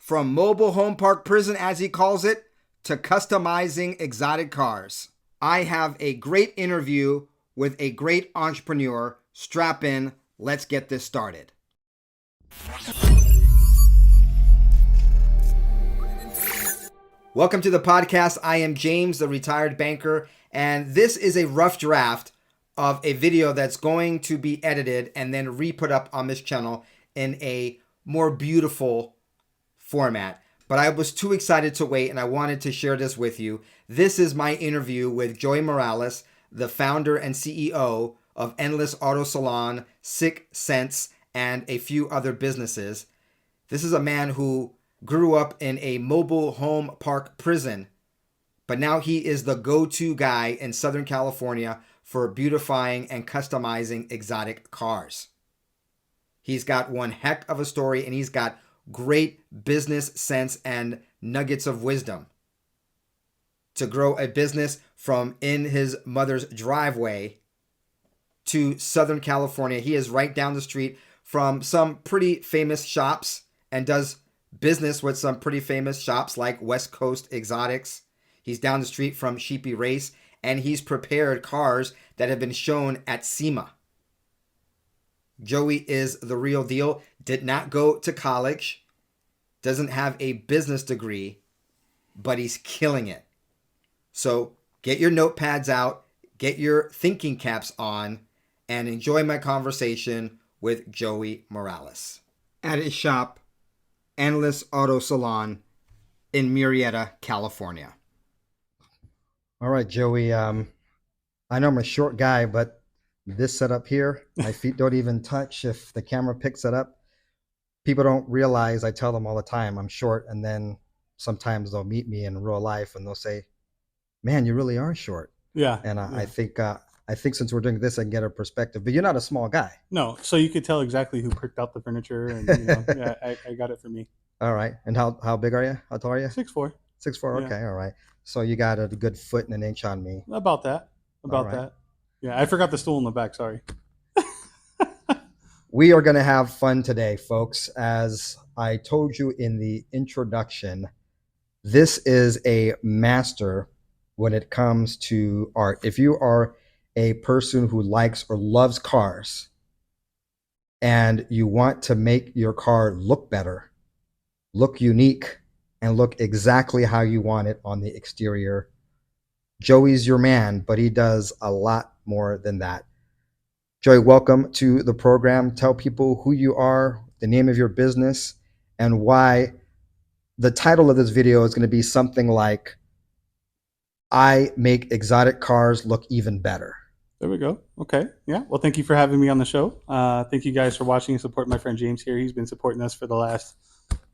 From mobile home park prison, as he calls it, to customizing exotic cars. I have a great interview with a great entrepreneur. Strap in. Let's get this started. Welcome to the podcast. I am James, the retired banker, and this is a rough draft of a video that's going to be edited and then re-put up on this channel in a more beautiful format. But I was too excited to wait, and I wanted to share this with you. This is my interview with Joey Morales, the founder and CEO of Endless AutoSalon, Sick Sense, and a few other businesses. This is a man who grew up in a mobile home park prison, but now he is the go-to guy in Southern California for beautifying and customizing exotic cars. He's got one heck of a story, and he's got great business sense and nuggets of wisdom to grow a business from in his mother's driveway to Southern California. He is right down the street from some pretty famous shops and does business with some pretty famous shops like West Coast Exotics. He's down the street from Sheepy Race, and he's prepared cars that have been shown at SEMA. Joey is the real deal, did not go to college, doesn't have a business degree, but he's killing it. So get your notepads out, get your thinking caps on, and enjoy my conversation with Joey Morales at his shop, Endless AutoSalon in Murrieta, California. All right, Joey, I know I'm a short guy, but this setup here, my feet don't even touch if the camera picks it up. People don't realize, I tell them all the time, I'm short, and then sometimes they'll meet me in real life and they'll say, man, you really are short. Yeah. And I think since we're doing this, I can get a perspective, but you're not a small guy. No, so you could tell exactly who picked out the furniture, and yeah, I got it for me. All right. And how big are you? How tall are you? 6'4". 6'4". Okay. All right. So you got a good foot and an inch on me. About that. Yeah, I forgot the stool in the back. Sorry. We are going to have fun today, folks. As I told you in the introduction, this is a master when it comes to art. If you are a person who likes or loves cars and you want to make your car look better, look unique, and look exactly how you want it on the exterior, Joey's your man, but he does a lot more than that. Joey, welcome to the program. Tell people who you are, the name of your business, and why the title of this video is going to be something like, I make exotic cars look even better. There we go. Okay. Yeah. Well, thank you for having me on the show. Thank you guys for watching and supporting my friend James here. He's been supporting us for the last,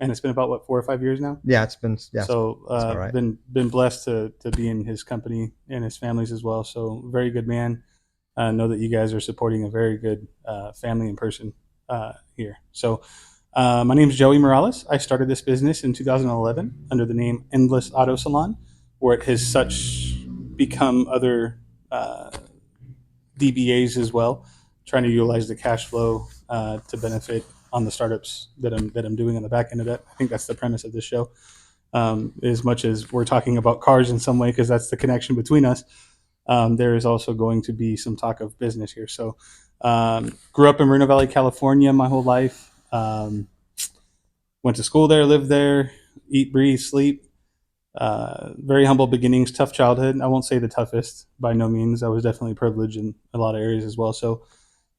and it's been about, what, 4 or 5 years now? Yeah, it's been, yeah. So right. been blessed to be in his company and his families as well. So very good man. Know that you guys are supporting a very good family and person here. So my name is Joey Morales. I started this business in 2011 under the name Endless AutoSalon, where it has such become other DBAs as well, trying to utilize the cash flow to benefit on the startups that I'm doing on the back end of that. I think that's the premise of this show. As much as we're talking about cars in some way, because that's the connection between us, there is also going to be some talk of business here. So grew up in Moreno Valley, California my whole life. Went to school there, lived there, eat, breathe, sleep. Very humble beginnings, tough childhood. I won't say the toughest by no means. I was definitely privileged in a lot of areas as well. So,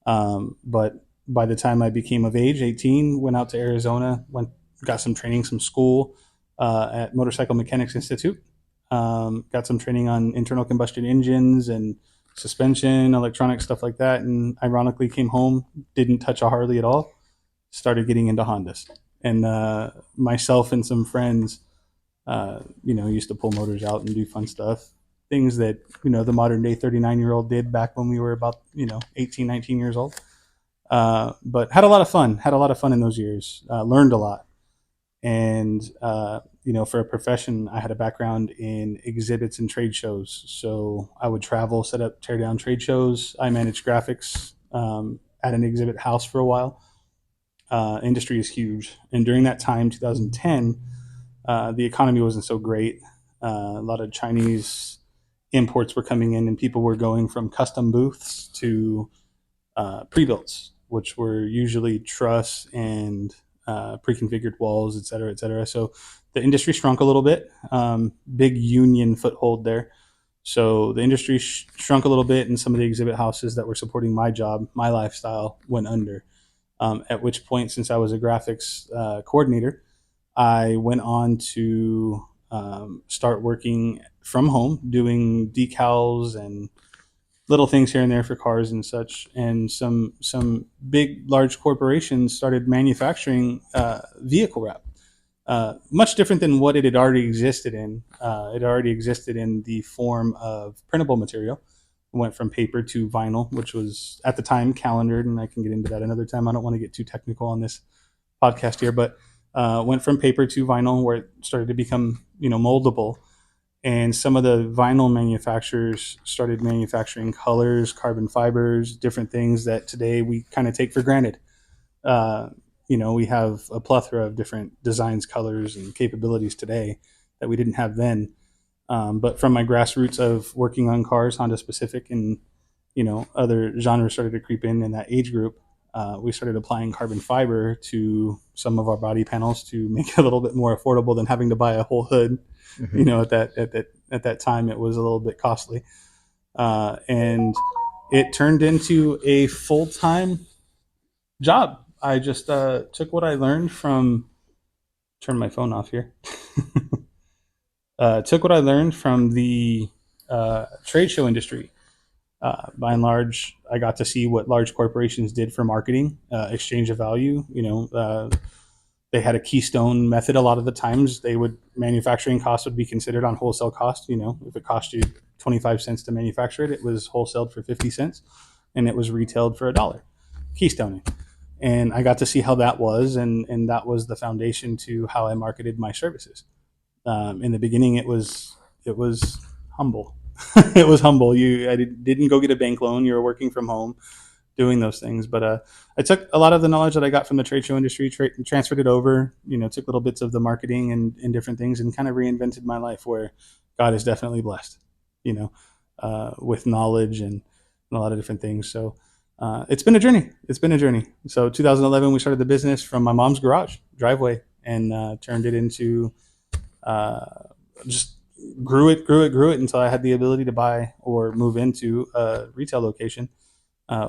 but by the time I became of age, 18, went out to Arizona, got some training, some school at Motorcycle Mechanics Institute. Got some training on internal combustion engines and suspension, electronic stuff like that. And ironically came home, didn't touch a Harley at all, started getting into Hondas. And myself and some friends, used to pull motors out and do fun stuff. Things that, the modern day 39-year-old did back when we were about, 18, 19 years old. But had a lot of fun in those years, learned a lot. And, for a profession, I had a background in exhibits and trade shows. So I would travel, set up, tear down trade shows. I managed graphics at an exhibit house for a while. industry is huge. And during that time, 2010, the economy wasn't so great. A lot of Chinese imports were coming in, and people were going from custom booths to pre-builts, which were usually truss and pre-configured walls, et cetera, et cetera. So the industry shrunk a little bit. Big union foothold there. So the industry shrunk a little bit, and some of the exhibit houses that were supporting my job, my lifestyle, went under. At which point, since I was a graphics coordinator, I went on to start working from home, doing decals and little things here and there for cars and such. And some big, large corporations started manufacturing vehicle wrap. Much different than what it had already existed in. It already existed in the form of printable material. It went from paper to vinyl, which was at the time calendared, and I can get into that another time. I don't want to get too technical on this podcast here, but went from paper to vinyl, where it started to become moldable. And some of the vinyl manufacturers started manufacturing colors, carbon fibers, different things that today we kind of take for granted. Uh, we have a plethora of different designs, colors, and capabilities today that we didn't have then. But from my grassroots of working on cars, Honda specific, and other genres started to creep in that age group. We started applying carbon fiber to some of our body panels to make it a little bit more affordable than having to buy a whole hood. Mm-hmm. At that time, it was a little bit costly, and it turned into a full time job. I just took what I learned from. Turn my phone off here. Took what I learned from the trade show industry. By and large, I got to see what large corporations did for marketing, exchange of value. They had a keystone method. A lot of the times, manufacturing costs would be considered on wholesale cost. If it cost you 25 cents to manufacture it, it was wholesaled for 50 cents, and it was retailed for $1. Keystoning. And I got to see how that was, and that was the foundation to how I marketed my services. In the beginning, it was humble. It was humble. I didn't go get a bank loan. You were working from home, doing those things. But I took a lot of the knowledge that I got from the trade show industry, transferred it over. Took little bits of the marketing and different things, and kind of reinvented my life. Where God is definitely blessed, with knowledge and a lot of different things. So. It's been a journey. It's been a journey. So 2011, we started the business from my mom's garage driveway, and turned it into uh, just grew it until I had the ability to buy or move into a retail location,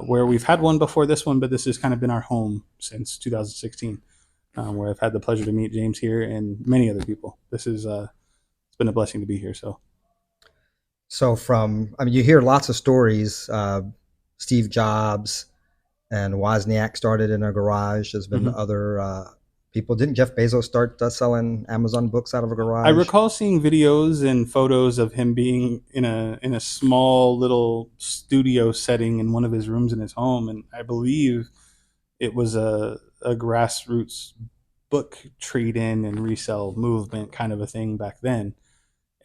where we've had one before this one, but this has kind of been our home since 2016, where I've had the pleasure to meet James here and many other people. It's been a blessing to be here. So you hear lots of stories. Steve Jobs and Wozniak started in a garage. There's been Mhm. other people. Didn't Jeff Bezos start selling Amazon books out of a I garage? recall seeing videos and photos of him being in a small little studio setting in one of his rooms in his home, and I believe it was a grassroots book trade in and resell movement kind of a thing back then.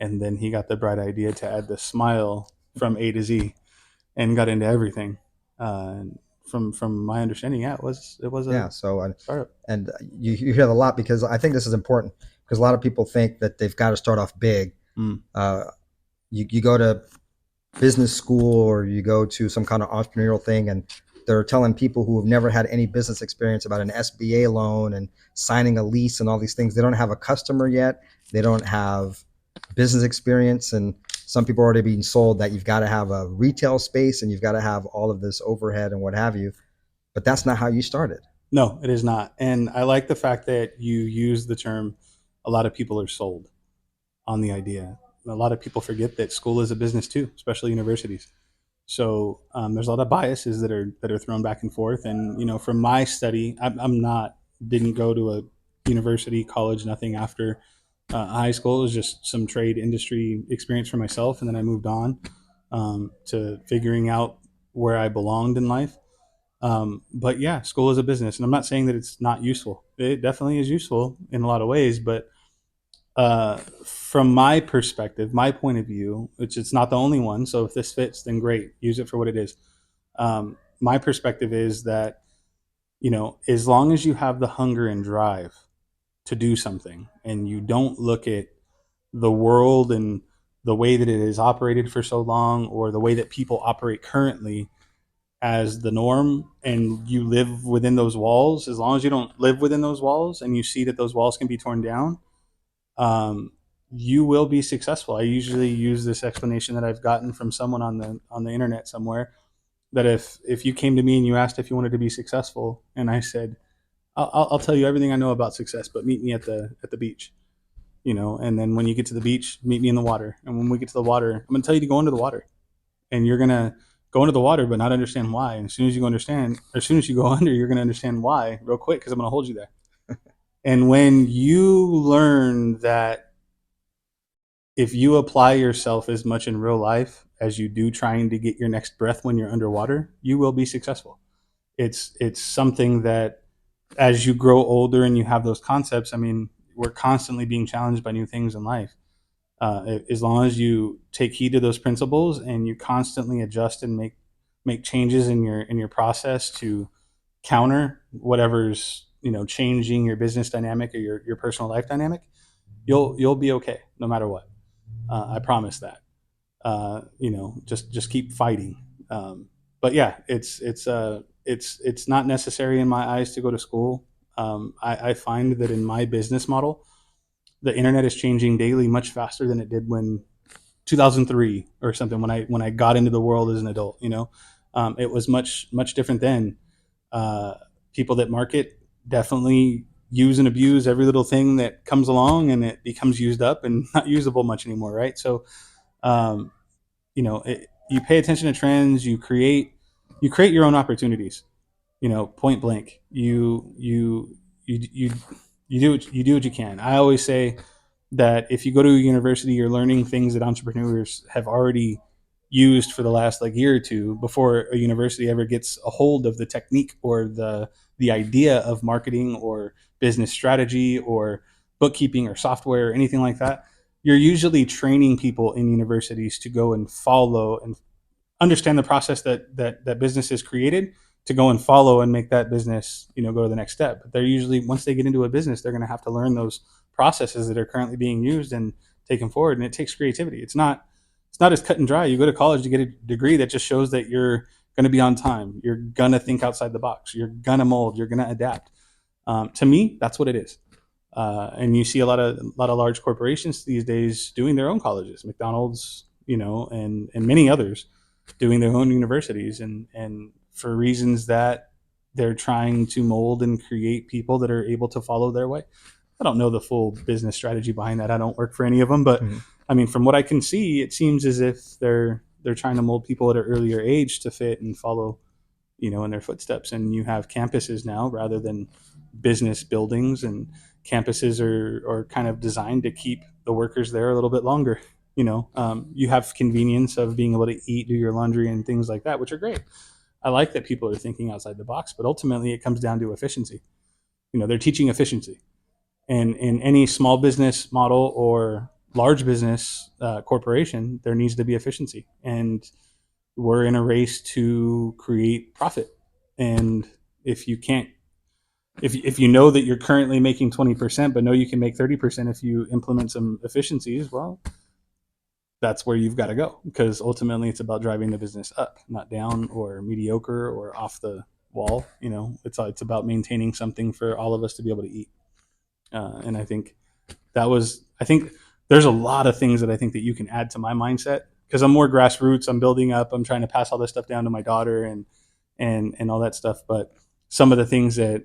And then he got the bright idea to add the smile from A to Z and got into everything. And from my understanding, yeah, it was a Yeah. So startup. and you hear that a lot because I think this is important because a lot of people think that they've got to start off big. Mm. Uh, you go to business school or you go to some kind of entrepreneurial thing and they're telling people who have never had any business experience about an SBA loan and signing a lease and all these things. They don't have a customer yet. They don't have business experience. And some people are already being sold that you've got to have a retail space and you've got to have all of this overhead and what have you. But that's not how you started. No, it is not. And I like the fact that you use the term a lot of people are sold on the idea. A lot of people forget that school is a business too, especially universities. So there's a lot of biases that are thrown back and forth. And from my study, I'm not didn't go to a university, college, nothing after high school. It was just some trade industry experience for myself, and then I moved on to figuring out where I belonged in life. But yeah, school is a business, and I'm not saying that it's not useful. It definitely is useful in a lot of ways, but from my perspective, my point of view, which it's not the only one. So if this fits, then great, use it for what it is. My perspective is that As long as you have the hunger and drive to do something, and you don't look at the world and the way that it is operated for so long, or the way that people operate currently as the norm, and you live within those walls, as long as you don't live within those walls and you see that those walls can be torn down, um, you will be successful. I usually use this explanation that I've gotten from someone on the internet somewhere, that if you came to me and you asked if you wanted to be successful, and I said, I'll tell you everything I know about success, but meet me at the beach, and then when you get to the beach, meet me in the water. And when we get to the water, I'm going to tell you to go into the water, and you're going to go into the water, but not understand why. And as soon as you go understand, or as soon as you go under, you're going to understand why real quick, because I'm going to hold you there. And when you learn that if you apply yourself as much in real life as you do trying to get your next breath when you're underwater, you will be successful. It's something that, as you grow older and you have those concepts, I mean, we're constantly being challenged by new things in life. As long as you take heed to those principles and you constantly adjust and make changes in your process to counter whatever's changing your business dynamic or your personal life dynamic, you'll be okay no matter what. I promise that. Just keep fighting. But yeah, it's not necessary in my eyes to go to school. I find that in my business model, the internet is changing daily much faster than it did when 2003 or something, when I got into the world as an adult. It was much different then. Uh, People that market definitely use and abuse every little thing that comes along, and it becomes used up and not usable much anymore, right? So um, you pay attention to trends, you create your own opportunities, point blank. You do what you can. I always say that if you go to a university, you're learning things that entrepreneurs have already used for the last like year or two before a university ever gets a hold of the technique or the idea of marketing or business strategy or bookkeeping or software or anything like that. You're usually training people in universities to go and follow and understand the process that business is created, to go and follow and make that business go to the next step. But they're usually, once they get into a business, they're going to have to learn those processes that are currently being used and take them forward. And it takes creativity. It's not as cut and dry. You go to college to get a degree that just shows that you're going to be on time, you're going to think outside the box, you're going to mold, you're going to adapt. To me, that's what it is. And you see a lot of large corporations these days doing their own colleges, McDonald's, and many others doing their own universities, and for reasons that they're trying to mold and create people that are able to follow their way. I don't know the full business strategy behind that. I don't work for any of them, but Mhm. I mean, from what I can see, it seems as if they're trying to mold people at an earlier age to fit and follow in their footsteps. And you have campuses now rather than business buildings, and campuses are kind of designed to keep the workers there a little bit longer. You have convenience of being able to eat, do your laundry, and things like that, which are great. I like that people are thinking outside the box, but ultimately it comes down to efficiency. They're teaching efficiency, and in any small business model or large business corporation, there needs to be efficiency. And we're in a race to create profit. And if you can't, if you know that you're currently making 20%, but know you can make 30% if you implement some efficiencies, well, that's where you've got to go, because ultimately it's about driving the business up, not down or mediocre or off the wall. It's about maintaining something for all of us to be able to eat. And I think there's a lot of things that I think that you can add to my mindset, because I'm more grassroots. I'm building up. I'm trying to pass all this stuff down to my daughter and all that stuff. But some of the things that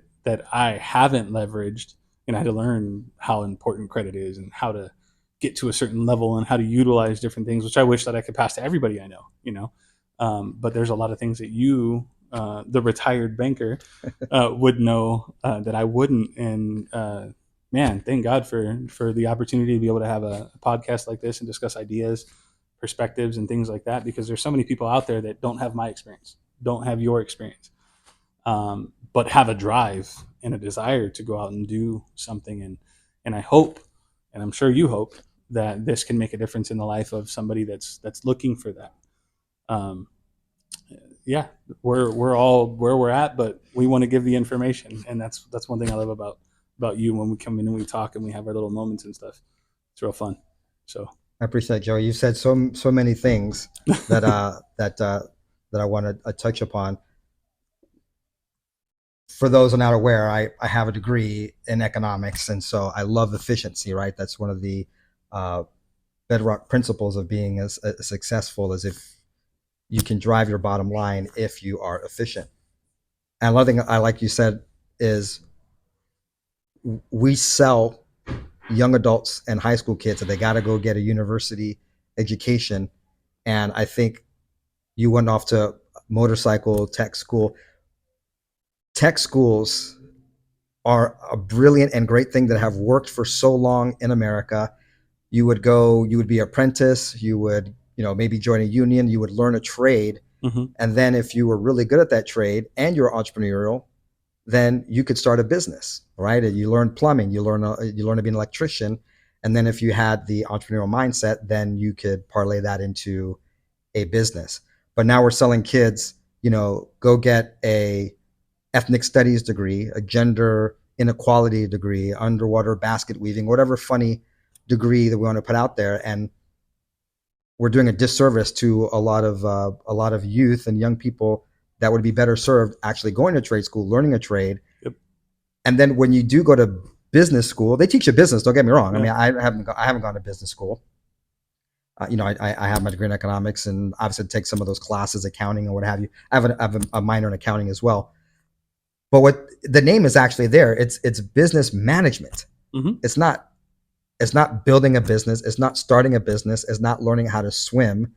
I haven't leveraged, and I had to learn how important credit is and how to get to a certain level and how to utilize different things, which I wish that I could pass to everybody I know. But there's a lot of things that the retired banker, would know that I wouldn't. And man, thank God for the opportunity to be able to have a podcast like this and discuss ideas, perspectives, and things like that. Because there's so many people out there that don't have my experience, don't have your experience, but have a drive and a desire to go out and do something. And I hope, and I'm sure you hope, that this can make a difference in the life of somebody that's looking for that. Um, yeah, we're all where we're at, but we want to give the information, and that's one thing I love about you when we come in and we talk and we have our little moments and stuff. It's real fun. So I appreciate it, Joe. You said so many things that I want to touch upon. For those who are not aware, I have a degree in economics, and so I love efficiency. Right, that's one of the uh, bedrock principles of being as successful as if you can drive your bottom line if you are efficient. And another thing I like you said is we sell young adults and high school kids that they got to go get a university education. And I think you went off to motorcycle tech school. Tech schools are a brilliant and great thing that have worked for so long in America. You would be apprentice, you would, maybe join a union, you would learn a trade. mm-hmm. And then if you were really good at that trade and you're entrepreneurial, then you could start a business, right? You learn plumbing, you learn to be an electrician, and then if you had the entrepreneurial mindset, then you could parlay that into a business. But now we're selling kids, go get a ethnic studies degree, a gender inequality degree, underwater basket weaving, whatever funny degree that we want to put out there, and we're doing a disservice to a lot of youth and young people that would be better served actually going to trade school, learning a trade. Yep. And then when you do go to business school, they teach you business. Don't get me wrong. Yeah. I mean, I haven't gone to business school. I have my degree in economics, and obviously take some of those classes, accounting and what have you. I have a minor in accounting as well. But what the name is actually there, it's business management. Mm-hmm. It's not building a business. It's not starting a business. It's not learning how to swim.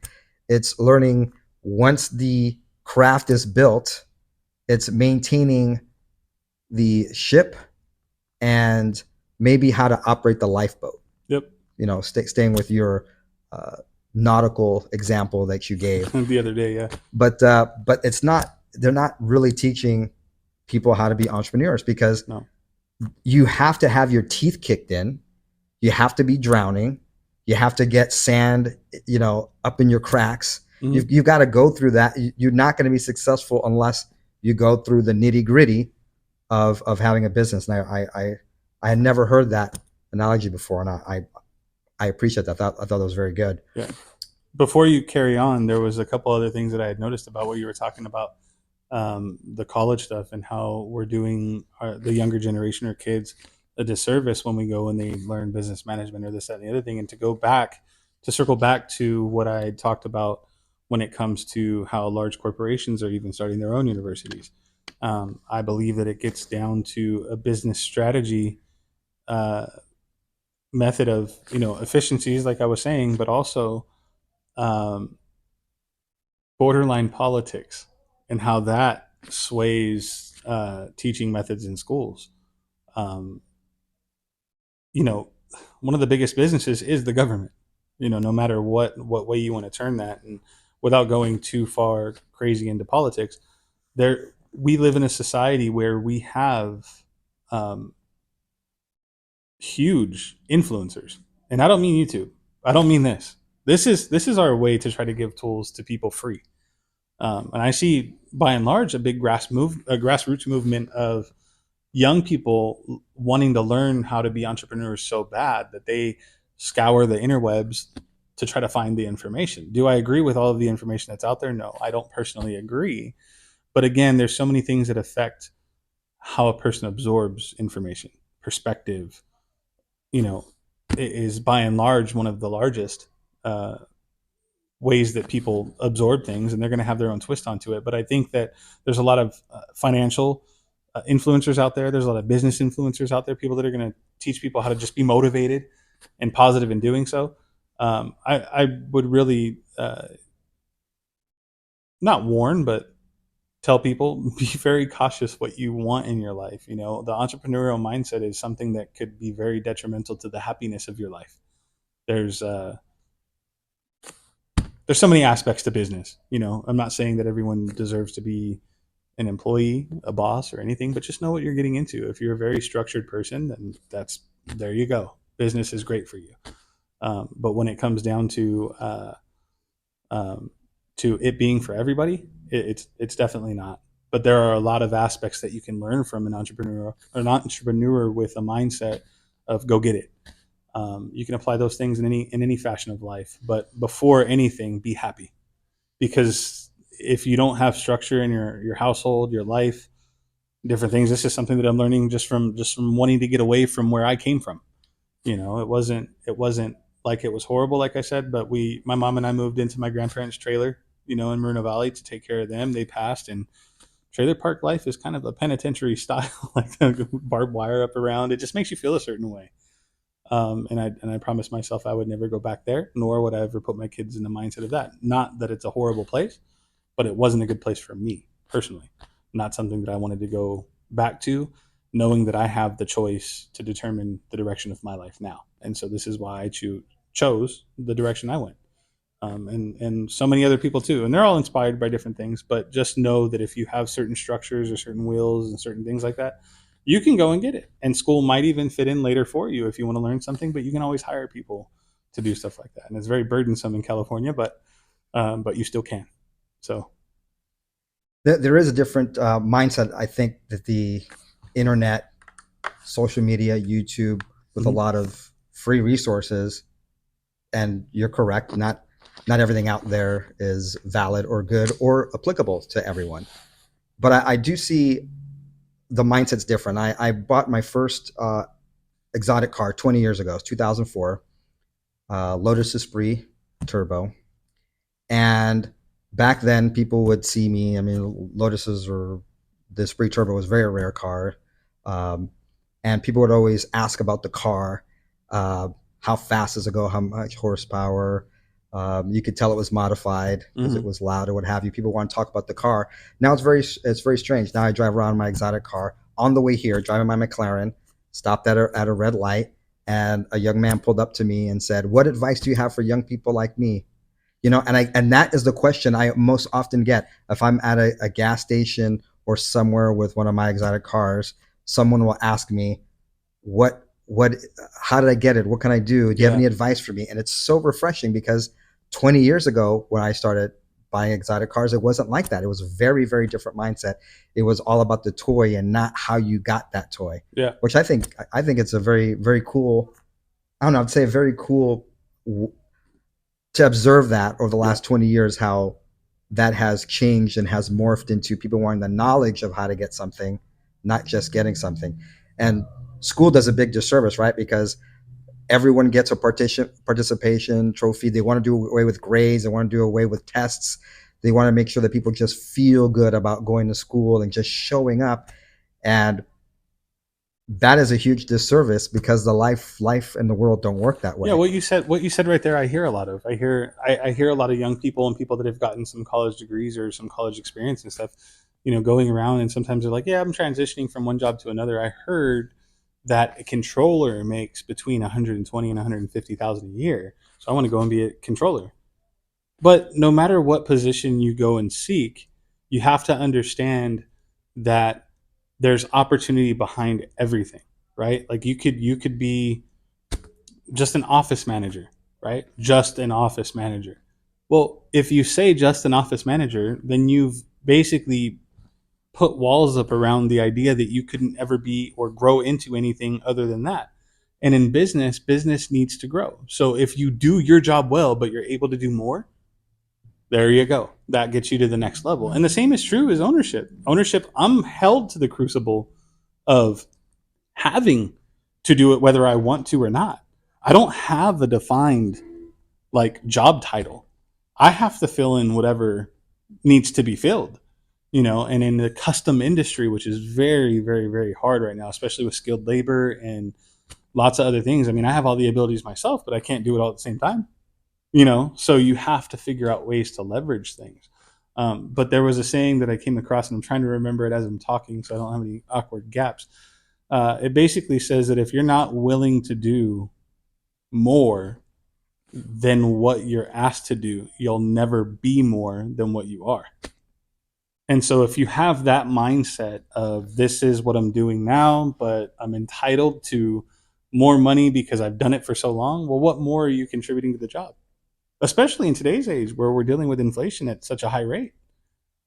It's learning once the craft is built, it's maintaining the ship and maybe how to operate the lifeboat. Yep. Staying with your uh, nautical example that you gave. The other day, yeah. But it's not. They're not really teaching people how to be entrepreneurs because No. you have to have your teeth kicked in. You have to be drowning. You have to get sand, up in your cracks. Mm-hmm. You've got to go through that. You're not going to be successful unless you go through the nitty gritty of having a business. And I had never heard that analogy before, and I appreciate that. I thought that was very good. Yeah. Before you carry on, there was a couple other things that I had noticed about what you were talking about, the college stuff and how we're doing the younger generation or kids a disservice when we go and they learn business management or this, that, and the other thing. And to circle back to what I talked about when it comes to how large corporations are even starting their own universities. I believe that it gets down to a business strategy method of, efficiencies, like I was saying, but also um, borderline politics and how that sways teaching methods in schools. Um, one of the biggest businesses is the government. No matter what way you want to turn that, and without going too far crazy into politics, we live in a society where we have um, huge influencers, and I don't mean YouTube. I don't mean this. This is our way to try to give tools to people free. And I see, by and large, a big grassroots movement of young people wanting to learn how to be entrepreneurs so bad that they scour the interwebs to try to find the information. Do I agree with all of the information that's out there? No, I don't personally agree. But again, there's so many things that affect how a person absorbs information. Perspective, is by and large one of the largest ways that people absorb things, and they're going to have their own twist onto it. But I think that there's a lot of financial influencers out there. There's a lot of business influencers out there, people that are going to teach people how to just be motivated and positive in doing so. I would really not warn, but tell people, be very cautious what you want in your life. The entrepreneurial mindset is something that could be very detrimental to the happiness of your life. There's so many aspects to business. I'm not saying that everyone deserves to be an employee, a boss, or anything, but just know what you're getting into. If you're a very structured person, then there you go. Business is great for you. But when it comes down to it being for everybody, It's definitely not. But there are a lot of aspects that you can learn from an entrepreneur with a mindset of go get it. You can apply those things in any fashion of life. But before anything, be happy, because if you don't have structure in your household, your life, different things, this is something that I'm learning just from wanting to get away from where I came from. It wasn't like it was horrible, like I said, but my mom and I moved into my grandparents' trailer, in Moreno Valley to take care of them. They passed, and trailer park life is kind of a penitentiary style, like barbed wire up around. It just makes you feel a certain way. And I promised myself I would never go back there, nor would I ever put my kids in the mindset of that. Not that it's a horrible place, but it wasn't a good place for me personally. Not something that I wanted to go back to, knowing that I have the choice to determine the direction of my life now. And so this is why I chose the direction I went. And so many other people too. And they're all inspired by different things, but just know that if you have certain structures or certain wheels and certain things like that, you can go and get it. And school might even fit in later for you if you want to learn something, but you can always hire people to do stuff like that. And it's very burdensome in California, but you still can. So There is a different mindset. I think that the internet, social media, YouTube, with a mhm. lot of free resources, and you're correct, not everything out there is valid or good or applicable to everyone. But I do see the mindset's different. I bought my first exotic car 20 years ago. It's 2004, Lotus Esprit Turbo. And back then, people would see me. I mean, Lotuses or the Esprit Turbo was a very rare car. Um, and people would always ask about the car. How fast does it go? How much horsepower? You could tell it was modified because it Mm-hmm. was loud or what have you. People want to talk about the car. Now it's very strange. Now I drive around my exotic car. On the way here, driving my McLaren, stopped at a red light, and a young man pulled up to me and said, "What advice do you have for young people like me?" And that is the question I most often get if I'm at a gas station or somewhere with one of my exotic cars. Someone will ask me, what how did I get it? What can I do? Do you have Yeah. any advice for me? And it's so refreshing because 20 years ago when I started buying exotic cars, it wasn't like that. It was a very, very different mindset. It was all about the toy and not how you got that toy, Yeah. which I think it's a very, very cool, I don't know, I'd say a very cool to observe that over the Yeah. last 20 years, how that has changed and has morphed into people wanting the knowledge of how to get something, not just getting something. And school does a big disservice, right? Because everyone gets a participation trophy. They want to do away with grades. They want to do away with tests. They want to make sure that people just feel good about going to school and just showing up. And that is a huge disservice because the life and the world don't work that Yeah, way. what you said right there, I hear a lot of. I hear a lot of young people and people that have gotten some college degrees or some college experience and stuff, going around, and sometimes they're like, "Yeah, I'm transitioning from one job to another." I heard that a controller makes between 120 and 150,000 a year, so I want to go and be a controller. But no matter what position you go and seek, you have to understand that there's opportunity behind everything, right? Like you could be just an office manager, right? Just an office manager. Well, if you say just an office manager, then you've basically put walls up around the idea that you couldn't ever be or grow into anything other than that. And in business needs to grow. So if you do your job well, but you're able to do more, there you go. That gets you to the next level. And the same is true as ownership. Ownership, I'm held to the crucible of having to do it whether I want to or not. I don't have a defined like job title. I have to fill in whatever needs to be filled, and in the custom industry, which is very, very, very hard right now, especially with skilled labor and lots of other things. I mean, I have all the abilities myself, but I can't do it all at the same time, so you have to figure out ways to leverage things. But there was a saying that I came across, and I'm trying to remember it as I'm talking so I don't have any awkward gaps. It basically says that if you're not willing to do more than what you're asked to do, you'll never be more than what you are. And so if you have that mindset of this is what I'm doing now, but I'm entitled to more money because I've done it for so long, well, what more are you contributing to the job? Especially in today's age where we're dealing with inflation at such a high rate.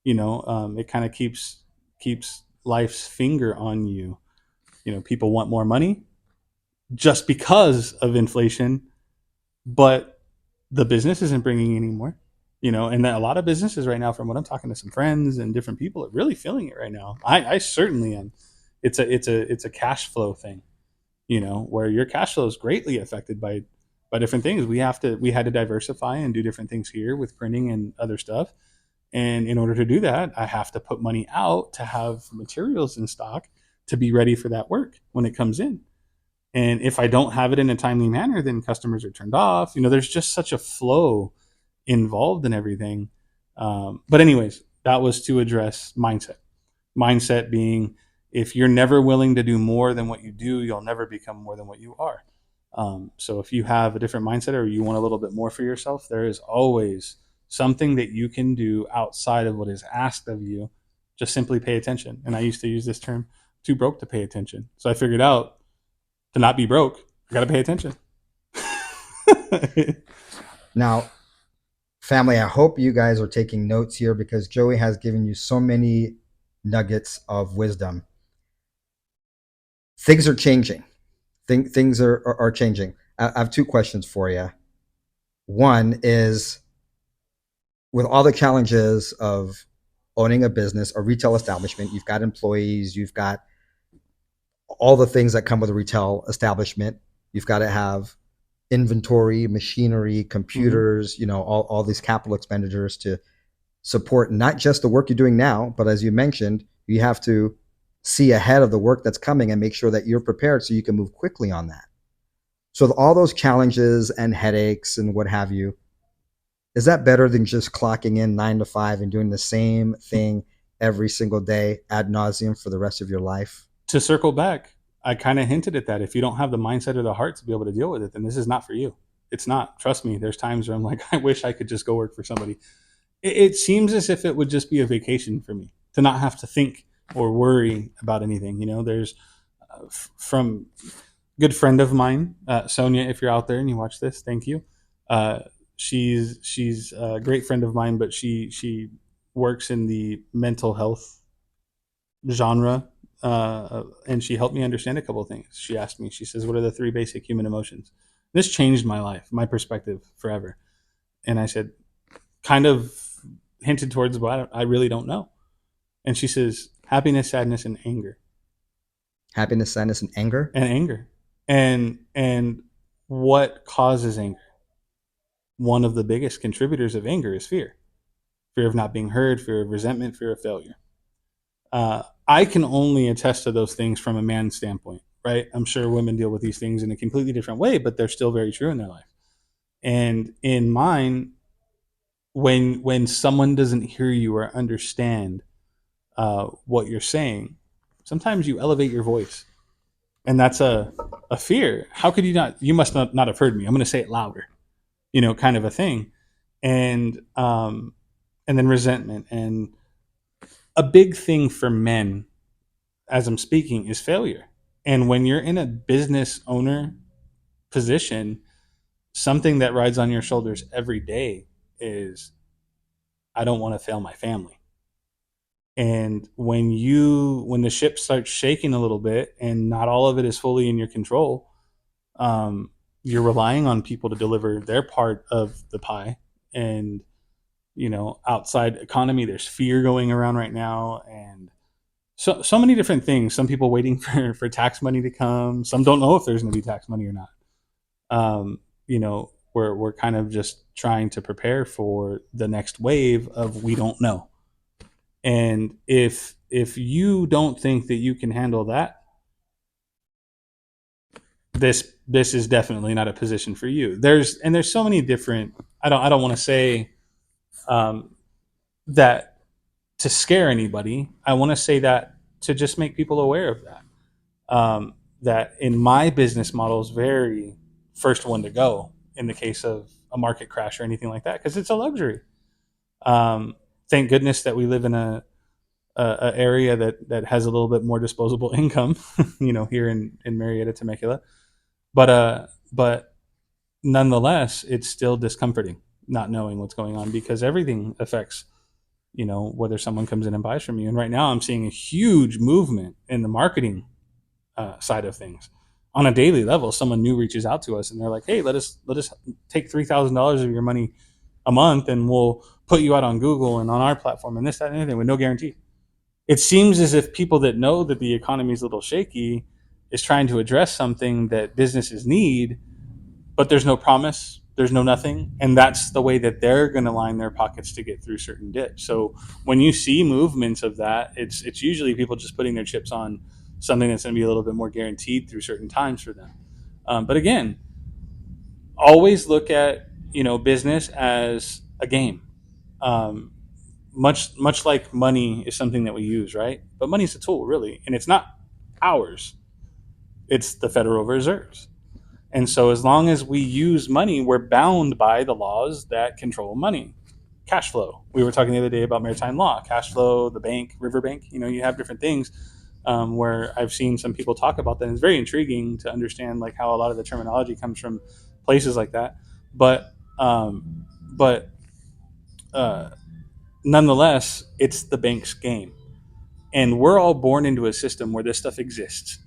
It kind of keeps life's finger on you. People want more money just because of inflation, but the business isn't bringing any more. And a lot of businesses right now, from what I'm talking to some friends and different people, are really feeling it right now. I certainly am. It's a cash flow thing, where your cash flow is greatly affected by different things. We had to diversify and do different things here with printing and other stuff. And in order to do that, I have to put money out to have materials in stock to be ready for that work when it comes in. And if I don't have it in a timely manner, then customers are turned off. There's just such a flow involved in everything. But anyways, that was to address mindset. Mindset being, if you're never willing to do more than what you do, you'll never become more than what you are. So if you have a different mindset, or you want a little bit more for yourself, there is always something that you can do outside of what is asked of you. Just simply pay attention. And I used to use this term, too broke to pay attention. So I figured out, to not be broke, I got to pay attention. Now, family, I hope you guys are taking notes here, because Joey has given you so many nuggets of wisdom. Things are changing. Things are changing. I have two questions for you. One is, with all the challenges of owning a business, a retail establishment, you've got employees, you've got all the things that come with a retail establishment. You've got to have inventory, machinery, computers, all these capital expenditures to support not just the work you're doing now, but as you mentioned, you have to see ahead of the work that's coming and make sure that you're prepared so you can move quickly on that. So all those challenges and headaches and what have you, is that better than just clocking in 9 to 5 and doing the same thing every single day ad nauseum for the rest of your life? To circle back, I kind of hinted at that. If you don't have the mindset or the heart to be able to deal with it, then this is not for you. It's not. Trust me. There's times where I'm like, I wish I could just go work for somebody. It seems as if it would just be a vacation for me to not have to think or worry about anything. There's from good friend of mine, Sonia. If you're out there and you watch this, thank you. She's a great friend of mine, but she works in the mental health genre, and she helped me understand a couple of things. She asked me, she says, "What are the three basic human emotions?" This changed my life, my perspective forever. And I said, kind of hinted towards, well, I really don't know. And she says, happiness, sadness, and anger. Happiness, sadness, and anger. And anger. And what causes anger? One of the biggest contributors of anger is fear. Fear of not being heard, fear of resentment, fear of failure. I can only attest to those things from a man's standpoint, right? I'm sure women deal with these things in a completely different way, but they're still very true in their life. And in mine, when someone doesn't hear you or understand what you're saying, sometimes you elevate your voice, and that's a fear. How could you not? You must not have heard me. I'm going to say it louder, kind of a thing. And then resentment, and a big thing for men, as I'm speaking, is failure. And when you're in a business owner position, something that rides on your shoulders every day is, I don't want to fail my family. And when the ship starts shaking a little bit and not all of it is fully in your control, you're relying on people to deliver their part of the pie. And outside economy, there's fear going around right now, and so many different things. Some people waiting for tax money to come. Some don't know if there's going to be tax money or not. We're kind of just trying to prepare for the next wave of, we don't know. And if you don't think that you can handle that, this is definitely not a position for you. There's so many different. I don't want to say that to scare anybody. I want to say that to just make people aware of that. That in my business model is very first one to go in the case of a market crash or anything like that, because it's a luxury. Thank goodness that we live in a area that has a little bit more disposable income, here in Murrieta, Temecula. But nonetheless, it's still discomforting not knowing what's going on, because everything affects whether someone comes in and buys from you. And right now I'm seeing a huge movement in the marketing side of things. On a daily level, someone new reaches out to us and they're like, "Hey, let us take $3,000 of your money a month, and we'll put you out on Google and on our platform and this, that, and anything with no guarantee." It seems as if people that know that the economy is a little shaky is trying to address something that businesses need, but there's no promise, there's no nothing, and that's the way that they're going to line their pockets to get through certain dips. So when you see movements of that, it's usually people just putting their chips on something that's going to be a little bit more guaranteed through certain times for them. But again, always look at business as a game. Um, much like money is something that we use, right? But money's a tool, really, and it's not ours. It's the Federal Reserve's. And so as long as we use money, we're bound by the laws that control money. Cash flow. We were talking the other day about maritime law, cash flow, the bank, riverbank. You have different things where I've seen some people talk about that. And it's very intriguing to understand like how a lot of the terminology comes from places like that. But um, but nonetheless, it's the bank's game, and we're all born into a system where this stuff exists.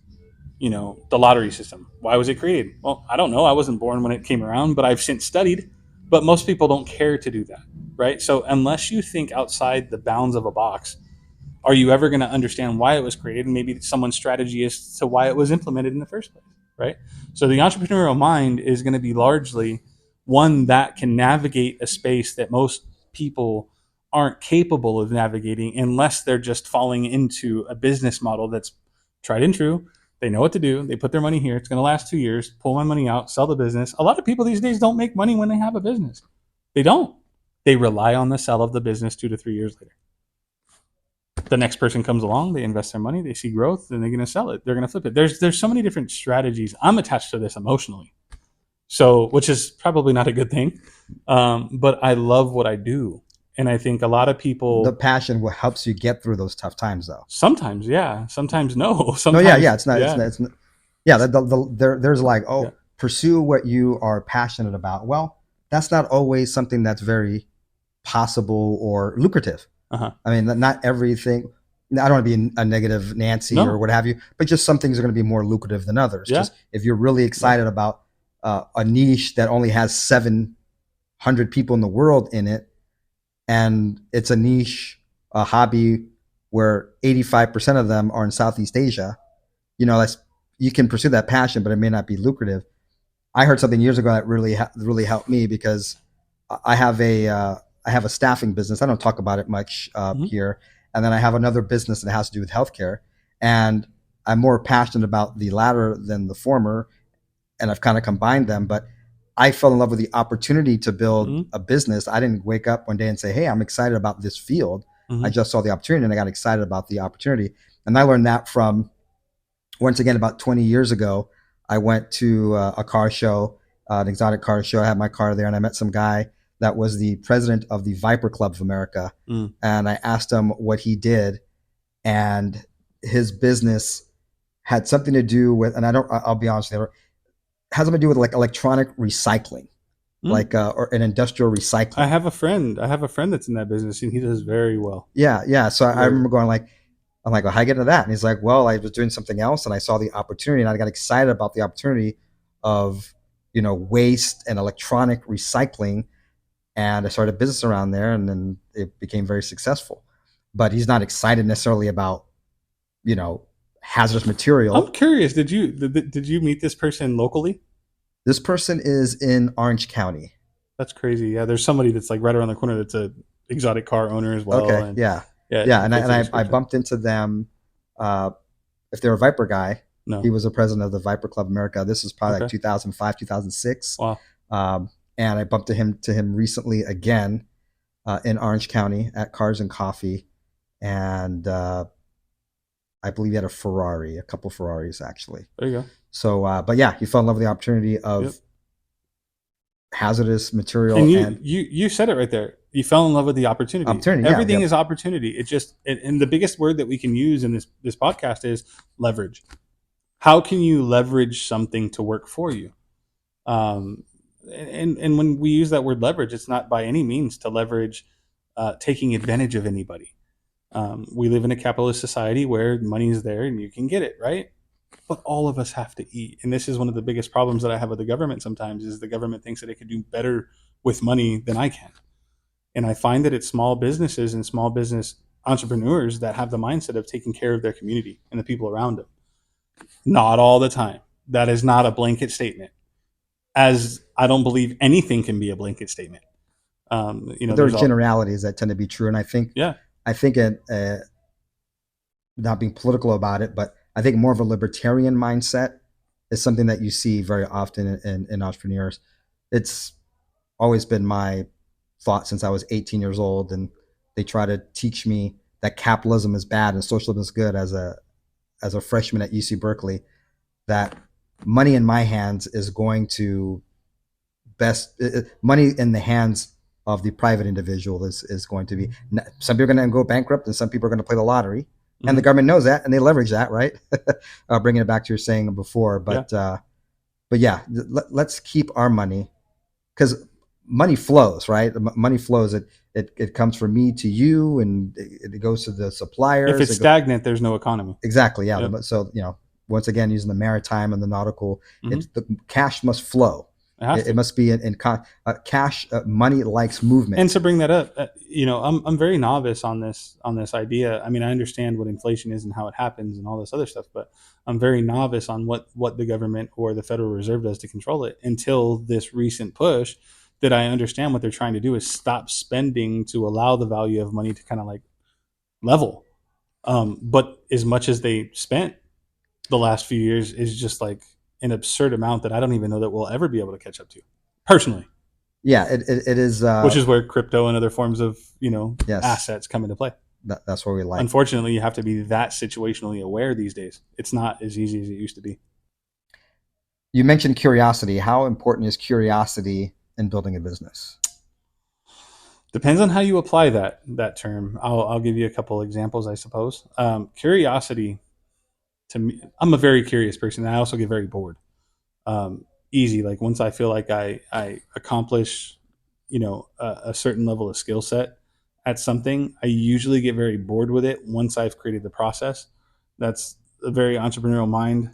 The lottery system. Why was it created? Well, I don't know. I wasn't born when it came around, but I've since studied. But most people don't care to do that, right? So unless you think outside the bounds of a box, are you ever going to understand why it was created, and maybe someone's strategy as to why it was implemented in the first place, right? So the entrepreneurial mind is going to be largely one that can navigate a space that most people aren't capable of navigating unless they're just falling into a business model that's tried and true. They know what to do. They put their money here. It's going to last 2 years. Pull my money out, sell the business. A lot of people these days don't make money when they have a business. They don't. They rely on the sell of the business 2 to 3 years later. The next person comes along, they invest their money, they see growth, then they're going to sell it. They're going to flip it. There's so many different strategies. I'm attached to this emotionally, so which is probably not a good thing. But I love what I do, and I think a lot of The people passion what helps you get through those tough times, though. sometimes, yeah, sometimes no, No, yeah, sometimes yeah. It's not. It's yeah, not. It's not yeah. There's like, yeah, pursue what you are passionate about. Well, that's not always something that's very possible or lucrative. uh-huh. I mean, not everything. I don't want to be a negative Nancy or No, what have you, but just some things are going to be more lucrative than others. yeah, Just if you're really yeah, excited about a niche that only has 700 people in the world in it, and it's a niche, a hobby where 85% of them are in Southeast Asia, that's you can pursue that passion, but it may not be lucrative. I heard something years ago that really helped me because I have a staffing business. I don't talk about it much mm-hmm, here, and then I have another business that has to do with healthcare, and I'm more passionate about the latter than the former, and I've kind of combined them. But I fell in love with the opportunity to build mm-hmm, a business. I didn't wake up one day and say, "Hey, I'm excited about this field." I mm-hmm, just saw the opportunity and I got excited about the opportunity, and I learned that from once again about 20 years ago. I went to a car show, an exotic car show. I had my car there, and I met some guy that was the president of the Viper Club of America, mm, and I asked him what he did, and his business had something to do with, and I'll be honest with you, it has something to do with like electronic recycling, mm. like or an industrial I recycling. have a friend. I have a friend that's in that business, and he does very well. Yeah, yeah. So I Very remember well. going like, I'm like, well, how do I get into that? And he's like, well, I was doing something else and I saw the opportunity and I got excited about the opportunity of, waste and electronic recycling. And I started a business around there and then it became very successful. But he's not excited necessarily about, you know, hazardous I'm material. curious. Did you meet this person locally? This person is in Orange County. That's crazy. Yeah, there's somebody that's like right around the corner that's a exotic car owner as well, Okay. and Yeah. yeah, Yeah. it And I, fits and the I description. bumped into them. Uh, if they're a Viper guy, he No, was the president of the Viper Club America. This is probably like okay, 2005, 2006. wow, Um, and I bumped to him recently again in Orange County at Cars and Coffee, and I believe he had a Ferrari, a couple Ferraris actually. there you go. So, but yeah, he fell in love with the opportunity Yep. of hazardous And material you and you you said it right there. You fell in love with the opportunity. opportunity. Yeah, Everything yep. is opportunity. It just and the biggest word that we can use in this podcast is leverage. How can you leverage something to work for you? Um, and when we use that word leverage, it's not by any means to leverage taking advantage of anybody. We live in a capitalist society where money is there and you can get it, right? But all of us have to eat. And this is one of the biggest problems that I have with the government sometimes is the government thinks that it could do better with money than I can. And I find that it's small businesses and small business entrepreneurs that have the mindset of taking care of their community and the people around them. Not all the time. That is not a blanket statement, as I don't believe anything can be a blanket statement. But there are There's all, generalities that tend to be true, and yeah, I think it, not being political about it, but I think more of a libertarian mindset is something that you see very often in entrepreneurs. It's always been my thought since I was 18 years old, and they try to teach me that capitalism is bad and socialism is good as a freshman at UC Berkeley. That money in my hands is going to best money in the hands of the private individual is going to be, some people are going to go bankrupt and some people are going to play the lottery, and the mm-hmm. government knows that and they leverage that, right? Bringing it back to your saying before, Yeah. but yeah, let's keep our money, because money flows, right? Money flows. It comes from me to you, and it goes to the If suppliers. it's stagnant, there's no economy. Exactly, yeah. Yep. So once again, using the maritime and the nautical, Mm-hmm. it's the cash must flow. It has It to. must be in cash. Money likes And movement. to bring that up, I'm very novice on this idea. I mean, I understand what inflation is and how it happens and all this other stuff, but I'm very novice on what the government or the Federal Reserve does to control it until this recent push that I understand what they're trying to do is stop spending to allow the value of money to kind of like level. But as much as they spent the last few years is just like an absurd amount that I don't even know that we'll ever be able to catch up to personally, Yeah, it is. which is where crypto and other forms of Yes, assets come into play. that's where we like. Unfortunately, you have to be that situationally aware these days. It's not as easy as it used to be. You mentioned curiosity. How important is curiosity in building a business? Depends on how you apply that term. I'll give you a couple examples, I suppose. Curiosity, to me, I'm a very curious person. And I also get very bored. Easy, like once I feel like I accomplish a certain level of skill set at something, I usually get very bored with it once I've created the process. That's a very entrepreneurial mind.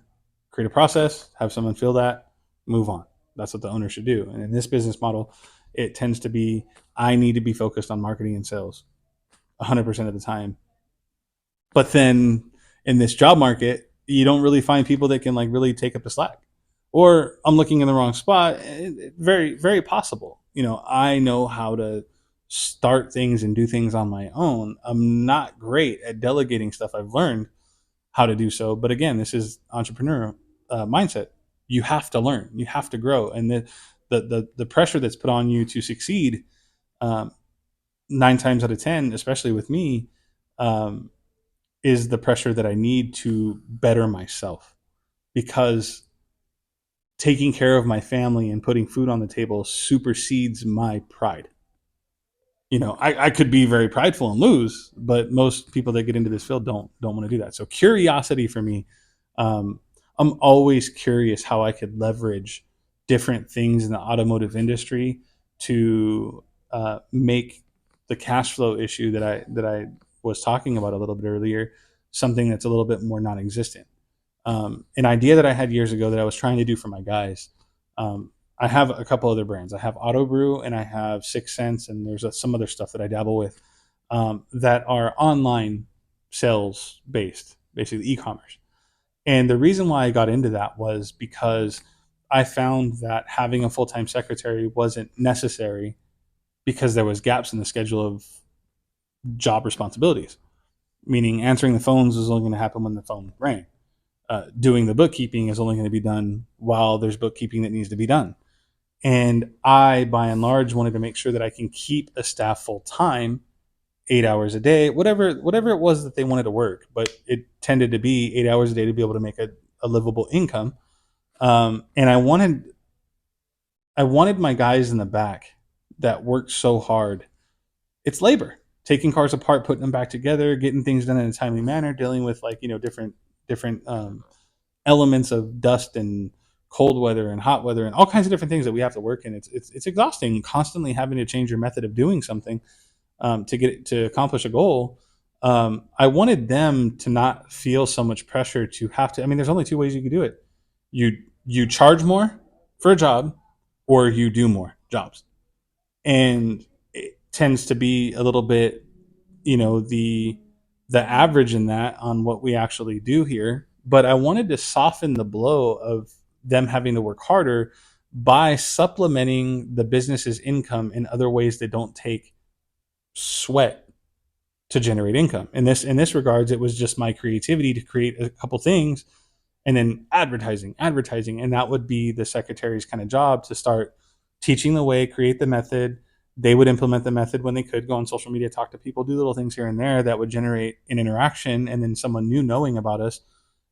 Create a process, have someone feel that, move on. That's what the owner should do. And in this business model, it tends to be I need to be focused on marketing and sales 100% of the time. But then in this job market, you don't really find people that can like really take up the slack. Or I'm looking in the wrong spot. Very, very possible. I know how to start things and do things on my own. I'm not great at delegating stuff. I've learned how to do so. But again, this is entrepreneurial mindset. You have to learn. You have to grow, and the pressure that's put on you to succeed, um, 9 times out of 10, especially with me, um, is the pressure that I need to better myself because taking care of my family and putting food on the table supersedes my pride. I could be very prideful and lose, but most people that get into this field don't want to do that. So curiosity for me, um, I'm always curious how I could leverage different things in the automotive industry to make the cash flow issue that I was talking about a little bit earlier something that's a little bit more non-existent. An idea that I had years ago that I was trying to do for my guys. I have a couple other brands. I have Auto Brew and I have Six Sense, and there's some other stuff that I dabble with that are online sales based, basically e-commerce. And the reason why I got into that was because I found that having a full-time secretary wasn't necessary because there was gaps in the schedule of job responsibilities. Meaning answering the phones was only going to happen when the phone rang. Doing the bookkeeping is only going to be done while there's bookkeeping that needs to be done. And I, by and large, wanted to make sure that I can keep a staff full time, 8 hours a day, whatever it was that they wanted to work. But it tended to be 8 hours a day to be able to make a livable income. And I wanted my guys in the back that worked so hard. It's labor, taking cars apart, putting them back together, getting things done in a timely manner, dealing with like different elements of dust and cold weather and hot weather and all kinds of different things that we have to work in. It's exhausting constantly having to change your method of doing something. to accomplish a goal. I wanted them to not feel so much pressure to have to. I mean, there's only two ways you can do it. You you charge more for a job, or you do more jobs, and it tends to be a little bit, the average in that on what we actually do here. But I wanted to soften the blow of them having to work harder by supplementing the business's income in other ways that don't take sweat to generate income. In this regards, it was just my creativity to create a couple things, and then advertising, and that would be the secretary's kind of job to start teaching the way, create the method. They would implement the method when they could, go on social media, talk to people, do little things here and there that would generate an interaction, and then someone new knowing about us.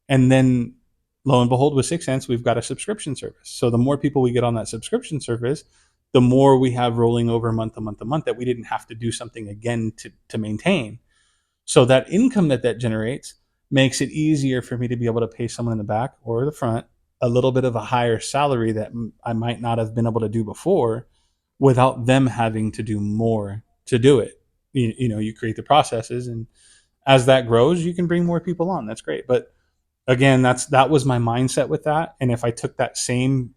And then lo and behold, with 6 Cents, we've got a subscription service. So the more people we get on that subscription service, the more we have rolling over month to month to month that we didn't have to do something again to maintain. So that income that generates makes it easier for me to be able to pay someone in the back or the front a little bit of a higher salary that I might not have been able to do before, without them having to do more to do it. You create the processes, and as that grows, you can bring more people on. That's great. But again, that was my mindset with that. And if I took that same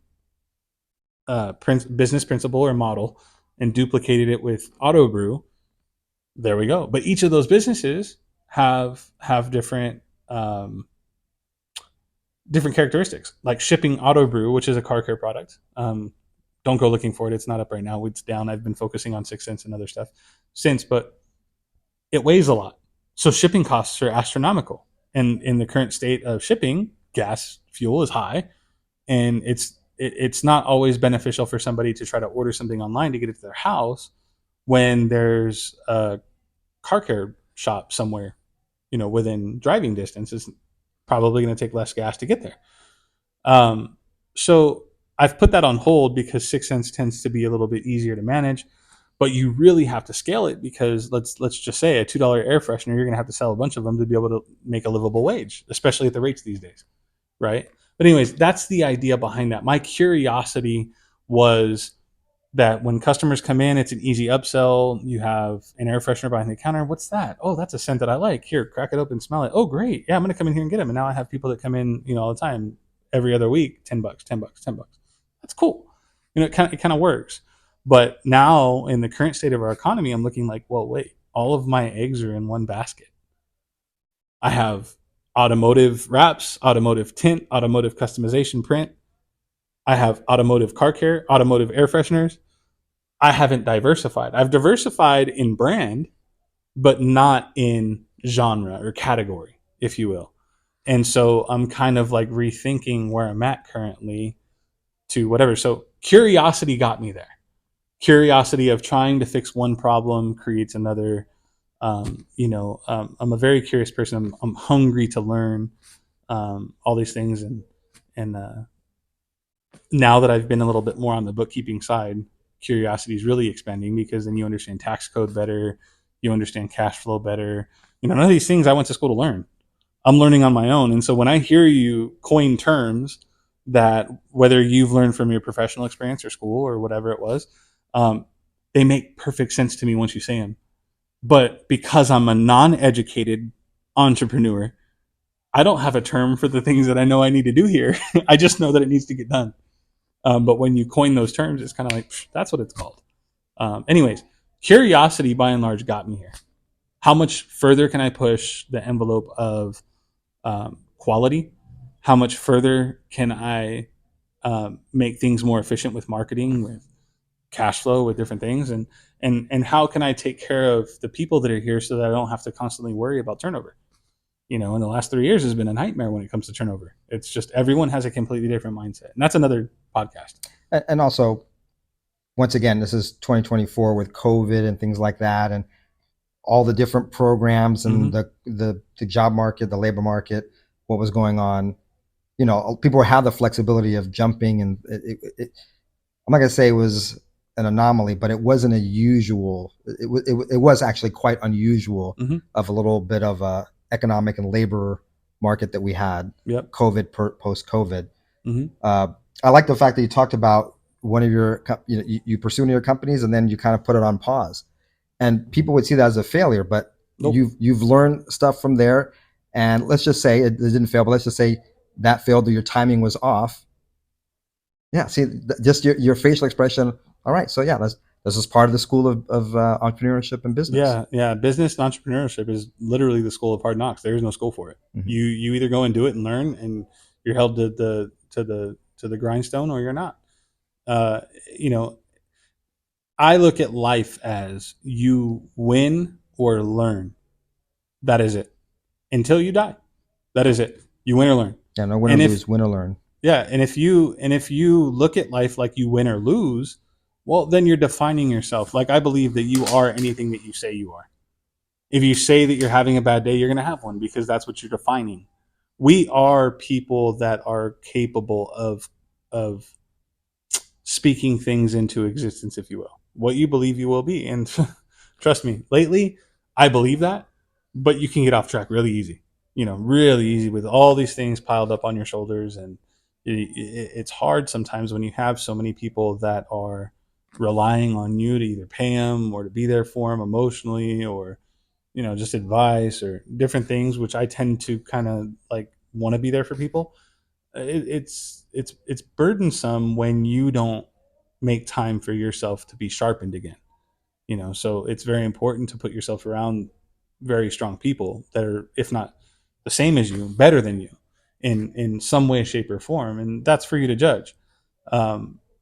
business principle or model and duplicated it with Auto Brew, there we go. But each of those businesses have different characteristics. Like shipping Auto Brew, which is a car care product. Don't go looking for it. It's not up right now. It's down. I've been focusing on 6 Cents and other stuff since, but it weighs a lot. So shipping costs are astronomical. And in the current state of shipping, gas fuel is high, and it's not always beneficial for somebody to try to order something online to get it to their house when there's a car care shop somewhere, within driving distance. Is probably going to take less gas to get there. So I've put that on hold because 6 Cents tends to be a little bit easier to manage, but you really have to scale it, because let's just say a $2 air freshener, you're going to have to sell a bunch of them to be able to make a livable wage, especially at the rates these days, right? But anyways, that's the idea behind that. My curiosity was that when customers come in, it's an easy upsell. You have an air freshener behind the counter. What's that? Oh, that's a scent that I like. Here, crack it open, smell it. Oh, great. Yeah, I'm going to come in here and get them. And now I have people that come in, all the time, every other week, $10, $10, $10. That's cool. It kind of works. But now in the current state of our economy, I'm looking like, well, wait, all of my eggs are in one basket. I have automotive wraps, automotive tint, automotive customization print. I have automotive car care, automotive air fresheners. I haven't diversified. I've diversified in brand, but not in genre or category, if you will. And so I'm kind of like rethinking where I'm at currently to whatever. So curiosity got me there. Curiosity of trying to fix one problem creates another. I'm a very curious person. I'm hungry to learn all these things, and now that I've been a little bit more on the bookkeeping side, curiosity is really expanding, because then you understand tax code better, you understand cash flow better. None of these things I went to school to learn. I'm learning on my own. And so when I hear you coin terms that, whether you've learned from your professional experience or school or whatever it was, they make perfect sense to me once you say them. But because I'm a non-educated entrepreneur, I don't have a term for the things that I know I need to do here. I just know that it needs to get done. But when you coin those terms, it's kind of like, that's what it's called. Anyways, curiosity by and large got me here. How much further can I push the envelope of quality? How much further can I make things more efficient with marketing, with cash flow, with different things? And how can I take care of the people that are here so that I don't have to constantly worry about turnover? In the last 3 years has been a nightmare when it comes to turnover. It's just everyone has a completely different mindset. And that's another podcast. And also, once again, this is 2024 with COVID and things like that, and all the different programs and the job market, the labor market, what was going on. People have the flexibility of jumping, and I'm not going to say it was an anomaly, but it wasn't a usual. It was actually quite unusual of a little bit of a economic and labor market that we had. Yep. COVID, post-COVID. I like the fact that you talked about one of your, you pursue one of your companies and then you kind of put it on pause. and people would see that as a failure. But Nope. you've learned stuff from there, and let's just say it didn't fail, but let's just say that failed or your timing was off. Yeah, see, just your facial expression. All right, so yeah, this is part of the school of entrepreneurship and business. Yeah, yeah. Business and entrepreneurship is literally the school of hard knocks. There is no school for it. Mm-hmm. You either go and do it and learn, and you're held to the grindstone, or you're not. Uh, you know, I look at life as you win or learn. That is it. Until you die, that is it. You win or learn. Yeah, no win or And if lose, win or learn. Yeah, and if you look at life like you win or lose, well, then you're defining yourself. Like, I believe that you are anything that you say you are. If you say that you're having a bad day, you're going to have one, because that's what you're defining. We are people that are capable of speaking things into existence, if you will. What you believe, you will be. And trust me, lately, I believe that, but you can get off track really easy. Really easy, with all these things piled up on your shoulders. And it's hard sometimes when you have so many people that are relying on you to either pay them or to be there for them emotionally, or just advice or different things, which I tend to kind of like want to be there for people. It's burdensome when you don't make time for yourself to be sharpened again. So it's very important to put yourself around very strong people that are, if not the same as you, better than you in some way, shape, or form. And that's for you to judge.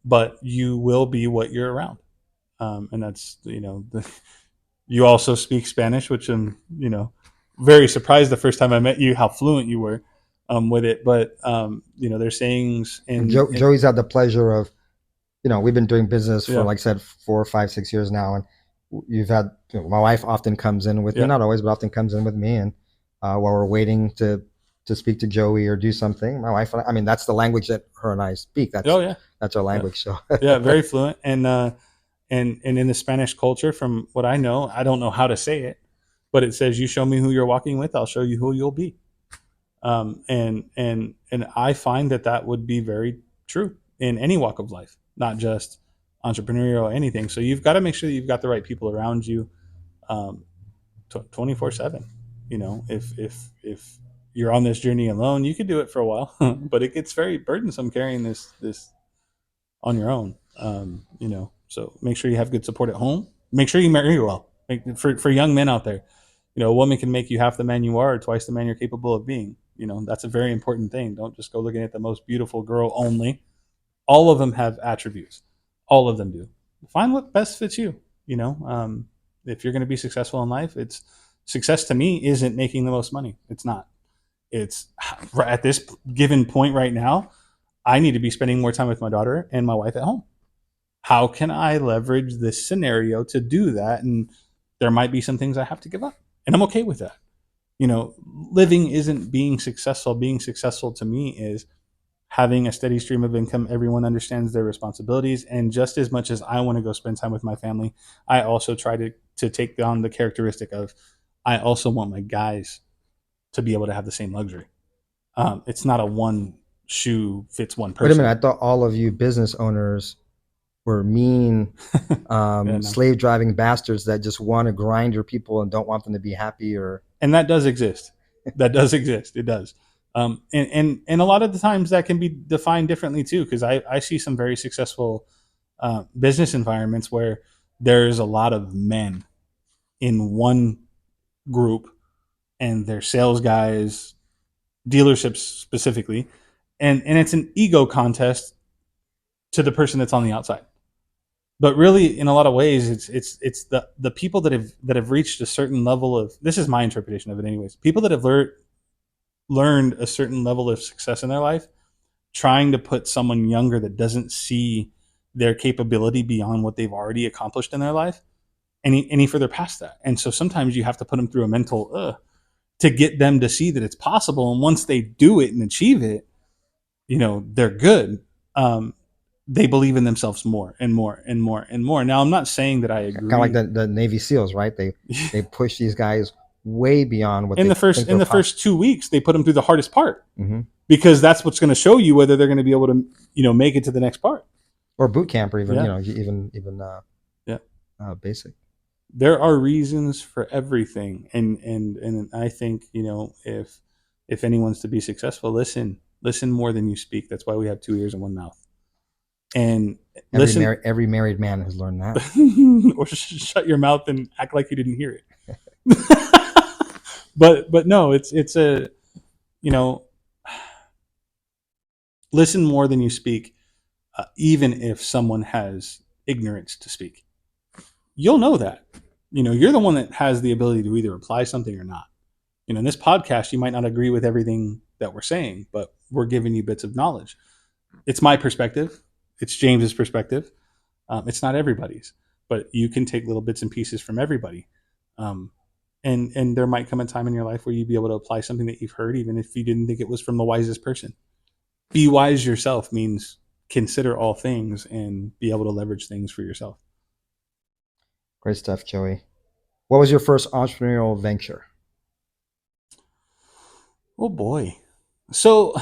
But you will be what you're around. And that's, you also speak Spanish, which I'm, very surprised the first time I met you how fluent you were with it. But there's sayings And in Joey's had the pleasure of, we've been doing business for, yeah, like I said, 4, 5, 6 years now, and you've had, my wife often comes in with me, yeah, not always, but often comes in with me, and while we're waiting to speak to Joey or do something, my wife, I mean, that's the language that her and I speak. oh yeah, That's our yeah, language. So yeah, very fluent. And in the Spanish culture, from what I know, I don't know how to say it, but it says, "You show me who you're walking with, I'll show you who you'll be." And I find that would be very true in any walk of life, not just entrepreneurial or anything. So you've got to make sure that you've got the right people around you, 24/7. If you're on this journey alone, you could do it for a while, but it gets very burdensome carrying this on your own. So make sure you have good support at home. Make sure you marry well. For young men out there, a woman can make you half the man you are or twice the man you're capable of being. That's a very important thing. Don't just go looking at the most beautiful girl only. All of them have attributes. All of them do. Find what best fits you. If you're going to be successful in life, it's success to me isn't making the most money. It's not. It's at this given point right now, I need to be spending more time with my daughter and my wife at home. How can I leverage this scenario to do that? And there might be some things I have to give up, and I'm okay with that. Living isn't being successful. Being successful to me is having a steady stream of income. Everyone understands their responsibilities. And just as much as I want to go spend time with my family, I also try to take on the characteristic of, I also want my guys to be able to have the same luxury. It's not a one shoe fits one wait a minute, person. I thought all of you business owners were mean, Yeah, no. slave driving bastards that just want to grind your people and don't want them to be happy. Or And that does exist. That does exist. It does. And a lot of the times that can be defined differently too, because I see some very successful business environments where there's a lot of men in one group, and they're sales guys, dealerships specifically, and it's an ego contest to the person that's on the outside. But really, in a lot of ways, it's the people that have reached a certain level of, this is my interpretation of it anyways, people that have learned a certain level of success in their life, trying to put someone younger that doesn't see their capability beyond what they've already accomplished in their life any further past that. And so sometimes you have to put them through a mental to get them to see that it's possible. And once they do it and achieve it, they're good. They believe in themselves more and more and more and more. Now, I'm not saying that I kind of like agree. the Navy SEALs, right? They push these guys way beyond what in they the first think in they're the possible. first 2 weeks, they put them through the hardest part, Mm-hmm. because that's what's going to show you whether they're going to be able to make it to the next part. Or boot camp, or even Yeah, even yeah. basic. There are reasons for everything, and I think, if anyone's to be successful, listen more than you speak. That's why we have two ears and one mouth. And listen, Every married man has learned that. or shut your mouth and act like you didn't hear it. But no, it's a, you know listen more than you speak. Even if someone has ignorance to speak, you'll know that. You're the one that has the ability to either apply something or not. In this podcast, you might not agree with everything that we're saying, but we're giving you bits of knowledge. It's my perspective. It's James's perspective. It's not everybody's, but you can take little bits and pieces from everybody. Um, and there might come a time in your life where you'd be able to apply something that you've heard, even if you didn't think it was from the wisest person. Be wise yourself means consider all things and be able to leverage things for yourself. Great stuff, Joey. What was your first entrepreneurial venture? Oh boy. So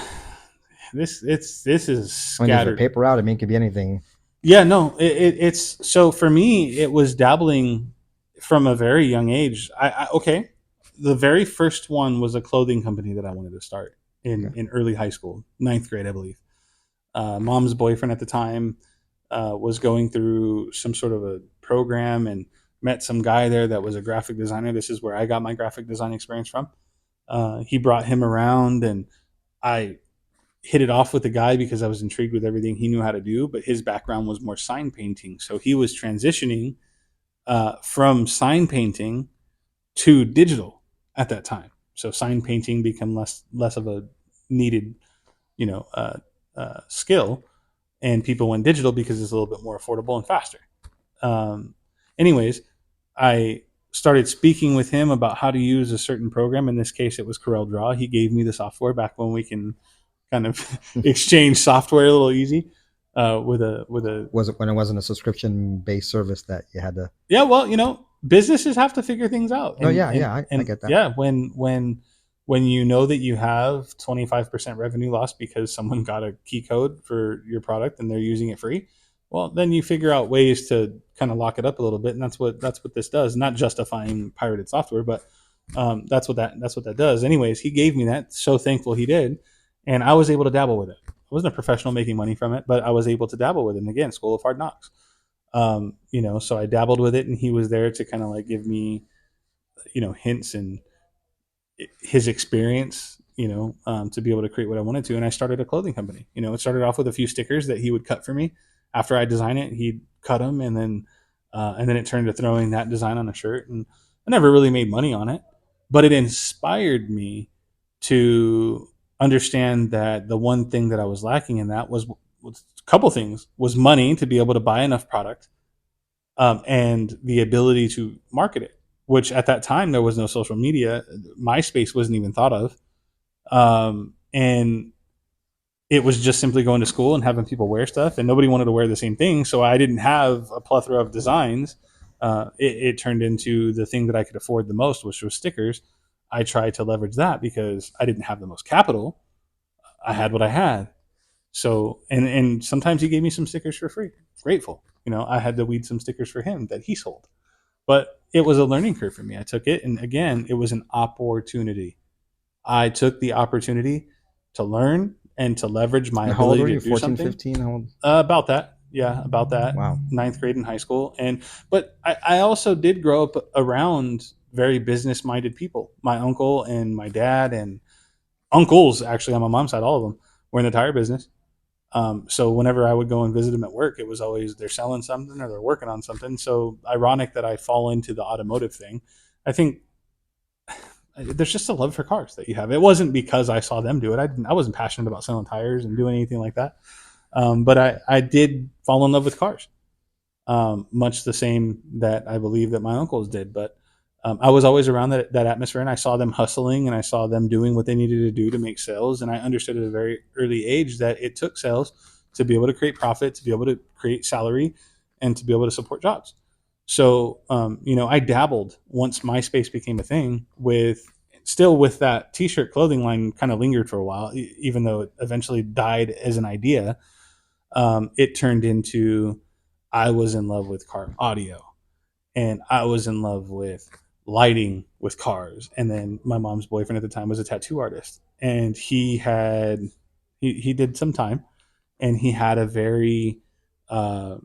this is I mean, there's a scattered. paper route. I mean, it could be anything. Yeah, no, it's so for me, it was dabbling from a very young age. Okay, the very first one was a clothing company that I wanted to start in Okay. in early high school, ninth grade, I believe. Mom's boyfriend at the time was going through some sort of a program and met some guy there that was a graphic designer. This is where I got my graphic design experience from. He brought him around, and I hit it off with the guy because I was intrigued with everything he knew how to do. But his background was more sign painting, so he was transitioning from sign painting to digital at that time. So sign painting became less of a needed, skill, and people went digital because it's a little bit more affordable and faster. Um, anyways, I started speaking with him about how to use a certain program. In this case, it was Corel Draw. He gave me the software back when we can kind of exchange software a little easy. With a Was it when it wasn't a subscription based service that you had to? Yeah, well, businesses have to figure things out, No, and yeah, and yeah, I and get that. yeah, when you know that you have 25% revenue loss because someone got a key code for your product and they're using it free, well, then you figure out ways to kind of lock it up a little bit, and that's what this does. Not justifying pirated software, but that's what that does. Anyways, he gave me that. So thankful he did, and I was able to dabble with it. I wasn't a professional making money from it, but I was able to dabble with it. And again, School of Hard Knocks. So I dabbled with it, and he was there to kind of like give me, hints and his experience, to be able to create what I wanted to. And I started a clothing company. It started off with a few stickers that he would cut for me. After I design it, he'd cut them, and then it turned to throwing that design on a shirt. And I never really made money on it, but it inspired me to understand that the one thing that I was lacking in that was a couple things: was money to be able to buy enough product, and the ability to market it. Which at that time there was no social media. MySpace wasn't even thought of, and it was just simply going to school and having people wear stuff, and nobody wanted to wear the same thing. So I didn't have a plethora of designs. It turned into the thing that I could afford the most, which was stickers. I tried to leverage that because I didn't have the most capital. I had what I had. So and sometimes he gave me some stickers for free. Grateful. I had to weed some stickers for him that he sold. But it was a learning curve for me. I took it, and again, it was an opportunity. I took the opportunity to learn and to leverage my And how old ability were to you? do 14, something. 15? How old? About that, yeah, about that. Wow. Ninth grade in high school, but I also did grow up around very business minded people. My uncle and my dad and uncles, actually on my mom's side, all of them were in the tire business. So whenever I would go and visit them at work, it was always they're selling something or they're working on something. So ironic that I fall into the automotive thing. I think there's just a love for cars that you have. It wasn't because I saw them do it. I wasn't passionate about selling tires and doing anything like that. But I did fall in love with cars, much the same that I believe that my uncles did. But I was always around that atmosphere, and I saw them hustling, and I saw them doing what they needed to do to make sales. And I understood at a very early age that it took sales to be able to create profit, to be able to create salary, and to be able to support jobs. So, I dabbled once MySpace became a thing with that t-shirt clothing line kind of lingered for a while, even though it eventually died as an idea. It turned into I was in love with car audio, and I was in love with lighting with cars. And then my mom's boyfriend at the time was a tattoo artist, and he did some time, and he had a very uh,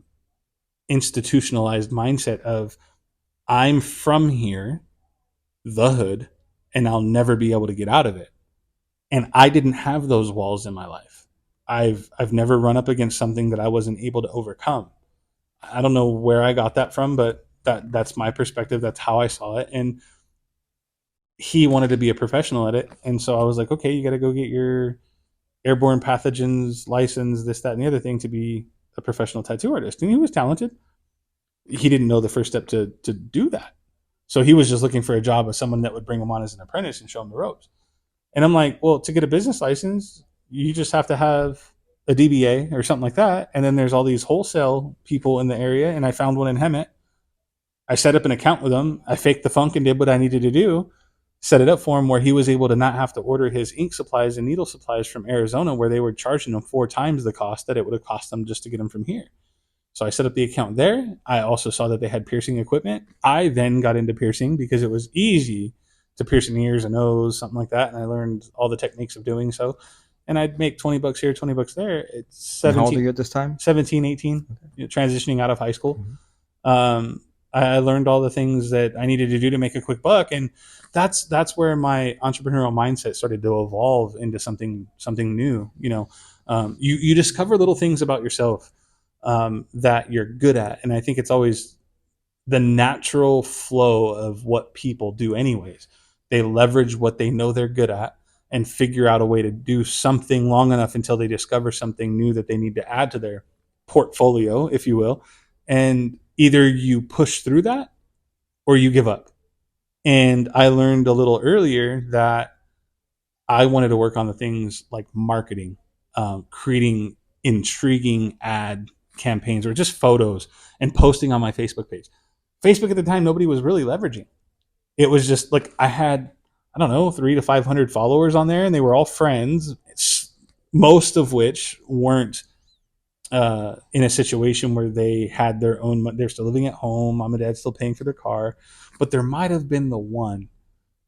institutionalized mindset of, I'm from here, the hood, and I'll never be able to get out of it. And I didn't have those walls in my life. I've never run up against something that I wasn't able to overcome. I don't know where I got that from, but that's my perspective. That's how I saw it. And he wanted to be a professional at it. And so I was like, okay, you got to go get your airborne pathogens license, this, that, and the other thing to be a professional tattoo artist. And he was talented. He didn't know the first step to do that. So he was just looking for a job as someone that would bring him on as an apprentice and show him the ropes. And I'm like, well, to get a business license, you just have to have a DBA or something like that. And then there's all these wholesale people in the area. And I found one in Hemet. I set up an account with him. I faked the funk and did what I needed to do, set it up for him where he was able to not have to order his ink supplies and needle supplies from Arizona, where they were charging him 4 times the cost that it would have cost them just to get them from here. So I set up the account there. I also saw that they had piercing equipment. I then got into piercing because it was easy to pierce in ears and nose, something like that. And I learned all the techniques of doing so. And I'd make $20 here, $20 there. It's And how old 17, are you at this time? 17, 18, transitioning out of high school. Mhm. I learned all the things that I needed to do to make a quick buck. And that's where my entrepreneurial mindset started to evolve into something new. You discover little things about yourself that you're good at. And I think it's always the natural flow of what people do, anyways. They leverage what they know they're good at and figure out a way to do something long enough until they discover something new that they need to add to their portfolio, if you will. And either you push through that or you give up. And I learned a little earlier that I wanted to work on the things like marketing, creating intriguing ad campaigns or just photos and posting on my Facebook page. Facebook at the time, nobody was really leveraging. It was just like I had, I don't know, 300 to 500 followers on there, and they were all friends, most of which weren't in a situation where they had their own, they're still living at home. Mom and dad still paying for their car, but there might have been the one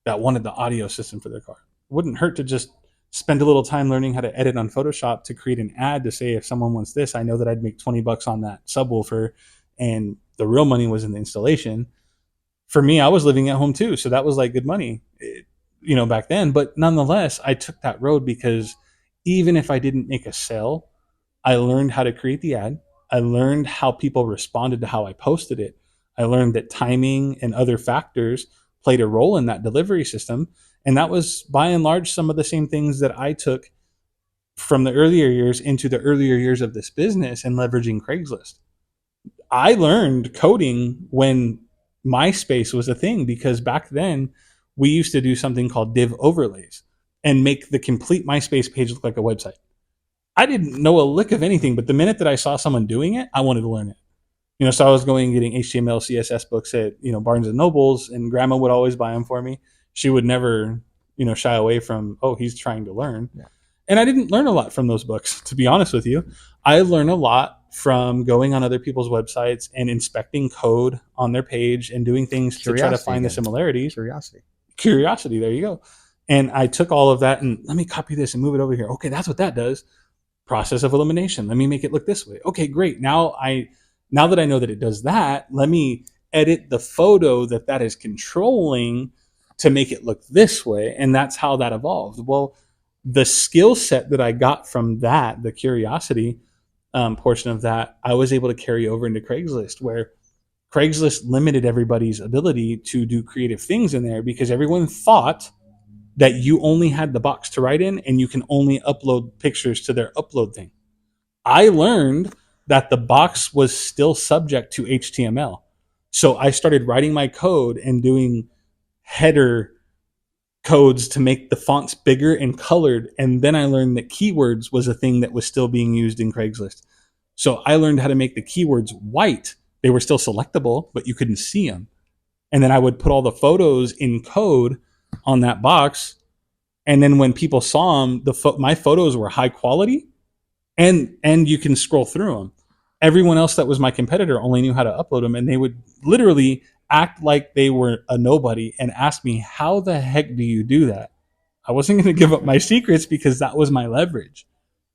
that wanted the audio system for their car. It wouldn't hurt to just spend a little time learning how to edit on Photoshop to create an ad to say, if someone wants this, I know that I'd make $20 on that subwoofer, and the real money was in the installation. For me, I was living at home too, so that was like good money, back then. But nonetheless, I took that road because even if I didn't make a sale, I learned how to create the ad. I learned how people responded to how I posted it. I learned that timing and other factors played a role in that delivery system. And that was by and large some of the same things that I took from the earlier years into the earlier years of this business and leveraging Craigslist. I learned coding when MySpace was a thing, because back then we used to do something called div overlays and make the complete MySpace page look like a website. I didn't know a lick of anything, but the minute that I saw someone doing it, I wanted to learn it. So I was going and getting HTML, CSS books at, Barnes and Nobles, and grandma would always buy them for me. She would never, shy away from, oh, he's trying to learn. Yeah. And I didn't learn a lot from those books, to be honest with you. I learned a lot from going on other people's websites and inspecting code on their page and doing things to try to find the similarities. Curiosity, there you go. And I took all of that and let me copy this and move it over here. Okay, that's what that does. Process of elimination. Let me make it look this way. Okay, great. Now that I know that it does that, let me edit the photo that is controlling to make it look this way. And that's how that evolved. Well, the skill set that I got from that, the curiosity portion of that, I was able to carry over into Craigslist, where Craigslist limited everybody's ability to do creative things in there because everyone thought that you only had the box to write in and you can only upload pictures to their upload thing. I learned that the box was still subject to HTML. So I started writing my code and doing header codes to make the fonts bigger and colored. And then I learned that keywords was a thing that was still being used in Craigslist. So I learned how to make the keywords white. They were still selectable, but you couldn't see them. And then I would put all the photos in code on that box. And then when people saw them, my photos were high quality, and you can scroll through them. Everyone else that was my competitor only knew how to upload them, and they would literally act like they were a nobody and ask me, how the heck do you do that? I wasn't going to give up my secrets because that was my leverage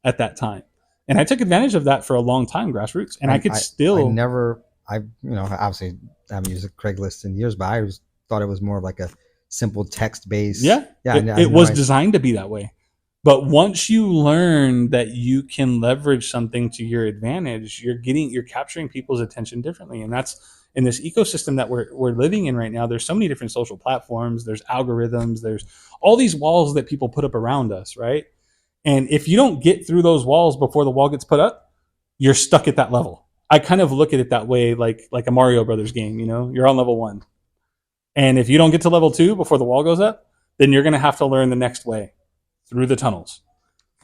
at that time. And I took advantage of that for a long time, grassroots. And I I could I still, never obviously I haven't used Craigslist in years, but I always thought it was more of like a simple text based. yeah, Yeah, I it know. was designed to be that way. But once you learn that you can leverage something to your advantage, you're capturing people's attention differently. And that's in this ecosystem that we're living in right now. There's so many different social platforms, there's algorithms, there's all these walls that people put up around us, right? And if you don't get through those walls before the wall gets put up, you're stuck at that level. I kind of look at it that way, like a Mario Brothers game. You're on level 1, and if you don't get to level 2 before the wall goes up, then you're going to have to learn the next way through the tunnels.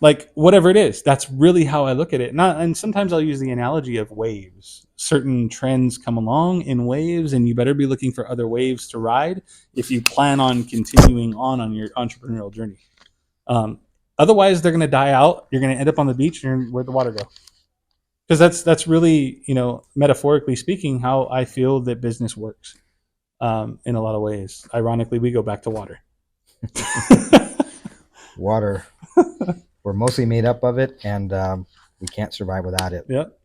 Like whatever it is, that's really how I look at it. And sometimes I'll use the analogy of waves. Certain trends come along in waves, and you better be looking for other waves to ride if you plan on continuing on your entrepreneurial journey. Um, Otherwise, they're going to die out. You're going to end up on the beach, and where'd the water go? Because that's really, metaphorically speaking, how I feel that business works. In a lot of ways, ironically, we go back to water. Water. We're mostly made up of it, and we can't survive without it. Yep.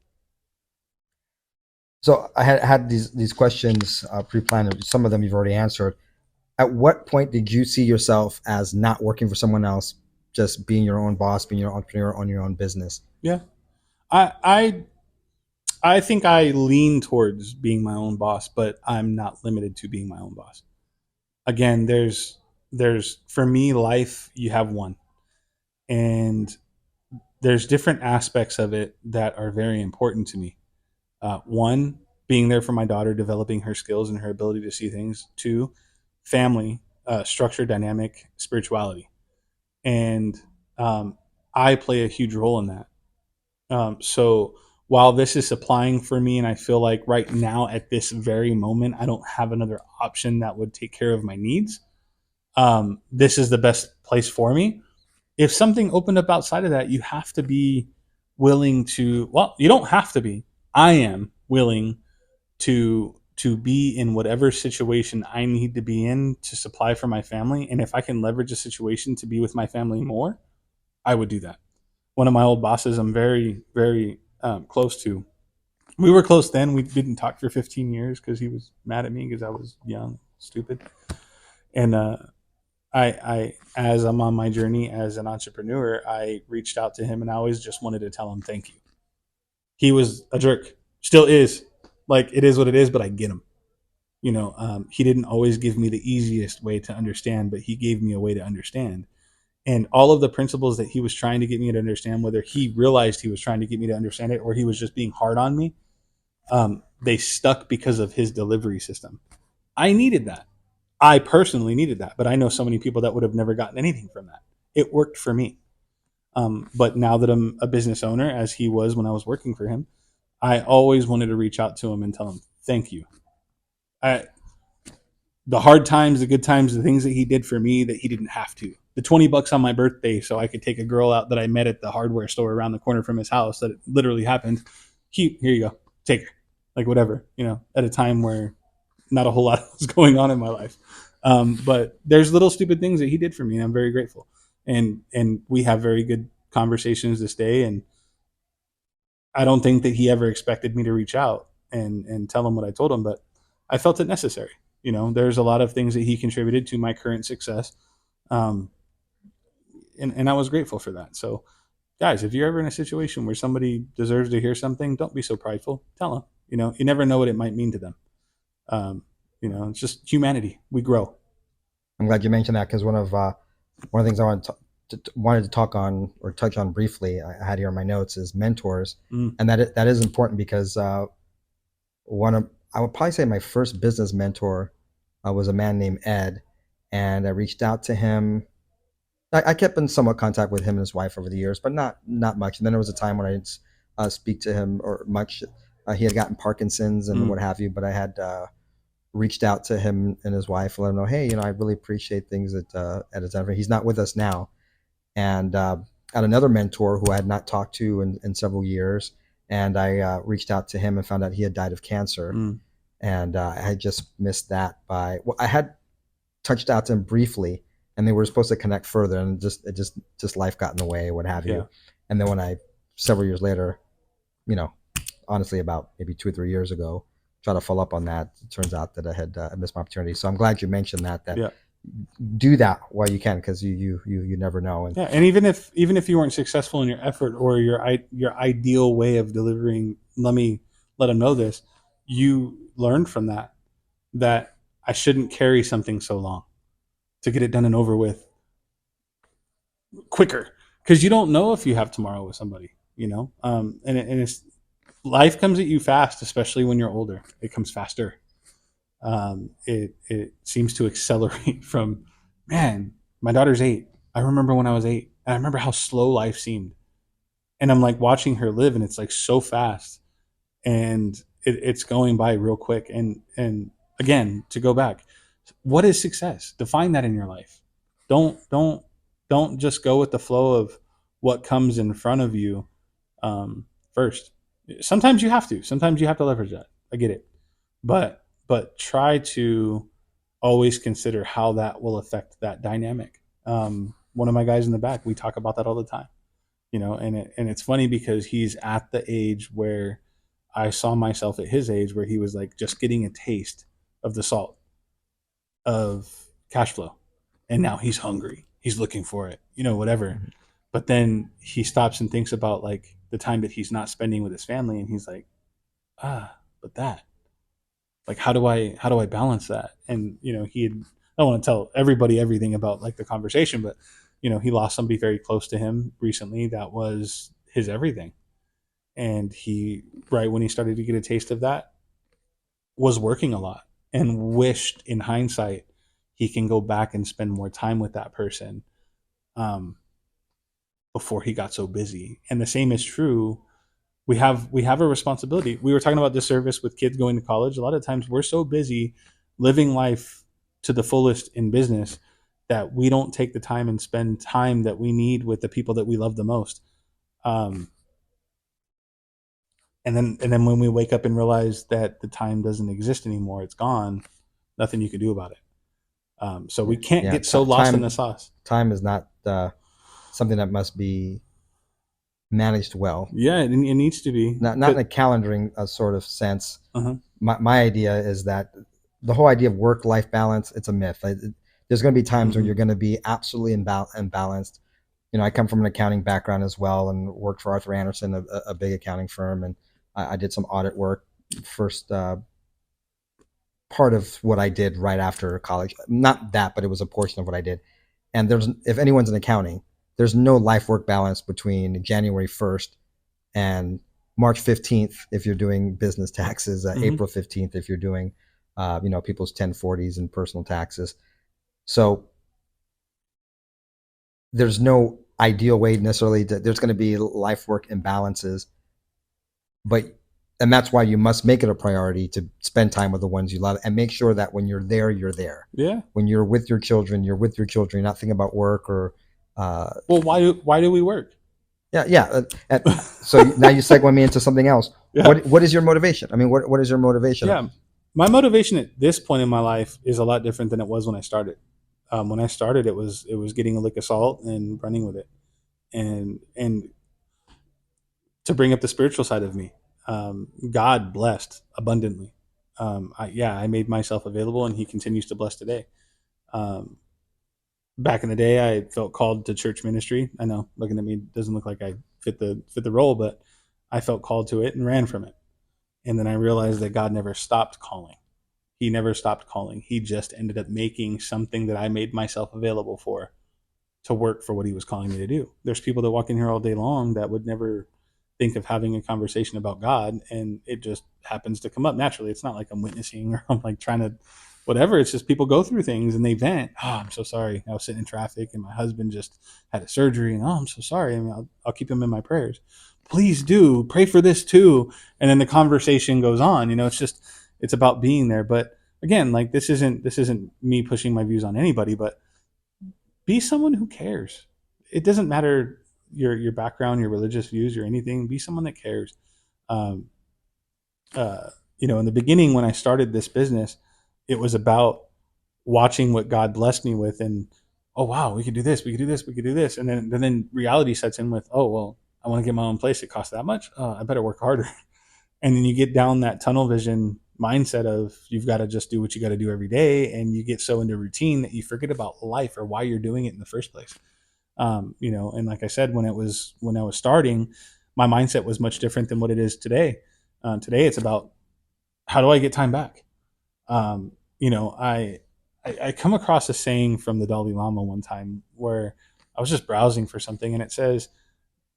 So I had these questions pre-planned. Some of them you've already answered. At what point did you see yourself as not working for someone else, just being your own boss, being your entrepreneur on your own business? Yeah. I I think I lean towards being my own boss, but I'm not limited to being my own boss. Again, there's for me, life, you have one, and there's different aspects of it that are very important to me. One, being there for my daughter, developing her skills and her ability to see things. Two, family, structure, dynamic, spirituality, and I play a huge role in that. So while this is supplying for me, and I feel like right now at this very moment, I don't have another option that would take care of my needs. This is the best place for me. If something opened up outside of that, you have to be willing to. Well, you don't have to be. I am willing to be in whatever situation I need to be in to supply for my family. And if I can leverage a situation to be with my family more, I would do that. One of my old bosses, I'm very, very close to. We were close then. We didn't talk for 15 years because he was mad at me because I was young, stupid. And as I'm on my journey as an entrepreneur, I reached out to him and I always just wanted to tell him thank you. He was a jerk, still is. Like it is what it is, but I get him. He didn't always give me the easiest way to understand, but he gave me a way to understand. And all of the principles that he was trying to get me to understand, whether he realized he was trying to get me to understand it or he was just being hard on me, they stuck because of his delivery system. I needed that. I personally needed that, but I know so many people that would have never gotten anything from that. It worked for me. But now that I'm a business owner, as he was when I was working for him, I always wanted to reach out to him and tell him, thank you. The hard times, the good times, the things that he did for me that he didn't have to. The $20 on my birthday so I could take a girl out that I met at the hardware store around the corner from his house that it literally happened. Here you go. Take her. Like whatever, at a time where not a whole lot was going on in my life. But there's little stupid things that he did for me, and I'm very grateful. And we have very good conversations this day. And I don't think that he ever expected me to reach out and tell him what I told him, but I felt it necessary. There's a lot of things that he contributed to my current success. Um, and I was grateful for that. So, guys, if you're ever in a situation where somebody deserves to hear something, don't be so prideful. Tell them. You never know what it might mean to them. It's just humanity. We grow. I'm glad you mentioned that because one of the things I wanted to talk on or touch on briefly, I had here in my notes, is mentors, and that is important because I would probably say my first business mentor was a man named Ed, and I reached out to him. I kept in somewhat contact with him and his wife over the years, but not much. And then there was a time when I didn't speak to him or much. He had gotten Parkinson's and what have you, but I had reached out to him and his wife and let him know, hey, I really appreciate things that Ed has done. He's not with us now, and had another mentor who I had not talked to in several years, and I reached out to him and found out he had died of cancer. and I had just missed that by. Well, I had touched out to him briefly, and they were supposed to connect further, and just life got in the way, what have Yeah. you. And then when I several years later, you know, honestly, about maybe 2 or 3 years ago, try to follow up on that. It turns out that I had missed my opportunity. So I'm glad you mentioned that. That Yeah. do that while you can, because you never know. And Yeah, and even if you weren't successful in your effort or your ideal way of delivering, let them know this. You learned from that I shouldn't carry something so long to get it done and over with quicker, because you don't know if you have tomorrow with somebody, and it's life comes at you fast, especially when you're older. It comes faster. It seems to accelerate from, man, my daughter's 8. I remember when I was 8, and I remember how slow life seemed. And I'm like watching her live, and it's like so fast, and it's going by real quick. And again, to go back, what is success? Define that in your life. Don't just go with the flow of what comes in front of you first. Sometimes you have to. Sometimes you have to leverage that. I get it, but try to always consider how that will affect that dynamic. One of my guys in the back, we talk about that all the time, and it's funny because he's at the age where I saw myself at his age, where he was like just getting a taste of the salt of cash flow, and now he's hungry. He's looking for it, whatever. But then he stops and thinks about like the time that he's not spending with his family, and he's like, but that, like, how do I balance that? And he had, I don't want to tell everybody everything about like the conversation, but he lost somebody very close to him recently that was his everything, and he, right when he started to get a taste of that, was working a lot and wished in hindsight he can go back and spend more time with that person, um, before he got so busy. And the same is true. We have a responsibility. We were talking about this service with kids going to college. A lot of times we're so busy living life to the fullest in business that we don't take the time and spend time that we need with the people that we love the most. Um, and then when we wake up and realize that the time doesn't exist anymore, it's gone. Nothing you can do about it. So we can't yeah, get so lost in the sauce. time is not something that must be managed well. Yeah, it needs to be. Not in a calendaring sort of sense. Uh-huh. My idea is that the whole idea of work-life balance, it's a myth. There's going to be times when you're going to be absolutely imbalanced. I come from an accounting background as well, and worked for Arthur Andersen, a big accounting firm, and I did some audit work. First part of what I did right after college, not that, but it was a portion of what I did. And if anyone's in accounting, there's no life work balance between January 1st and March 15th if you're doing business taxes, April 15th if you're doing people's 1040s and personal taxes. So there's no ideal way necessarily there's going to be life work imbalances, and that's why you must make it a priority to spend time with the ones you love, and make sure that when you're there, you're there. Yeah. When you're with your children, you're with your children. You're not thinking about work or. Well, why do we work? Yeah. So now you segue me into something else. Yeah. What is your motivation? I mean, what is your motivation? Yeah, my motivation at this point in my life is a lot different than it was when I started. When I started, it was getting a lick of salt and running with it, and to bring up the spiritual side of me. God blessed abundantly. I made myself available, and He continues to bless today. Back in the day, I felt called to church ministry. I know, looking at me, doesn't look like I fit the role, but I felt called to it and ran from it. And then I realized that God never stopped calling. He never stopped calling. He just ended up making something that I made myself available for to work for what He was calling me to do. There's people that walk in here all day long that would never think of having a conversation about God, and it just happens to come up naturally. It's not like I'm witnessing or I'm like trying to whatever. It's just people go through things and they vent. Oh, I'm so sorry. I was sitting in traffic and my husband just had a surgery, and I'm so sorry. I mean, I'll keep him in my prayers. Please do pray for this too. And then the conversation goes on. It's about being there. But again, like this isn't me pushing my views on anybody, but be someone who cares. It doesn't matter your background, your religious views, or anything. Be someone that cares. Um, in the beginning when I started this business, it was about watching what God blessed me with, and oh wow, we could do this, we could do this, we could do this, and then reality sets in with, oh well, I want to get my own place. It costs that much. I better work harder. And then you get down that tunnel vision mindset of you've got to just do what you got to do every day, and you get so into routine that you forget about life or why you're doing it in the first place. And like I said, when I was starting, my mindset was much different than what it is today. Today, it's about how do I get time back. I come across a saying from the Dalai Lama one time where I was just browsing for something, and it says,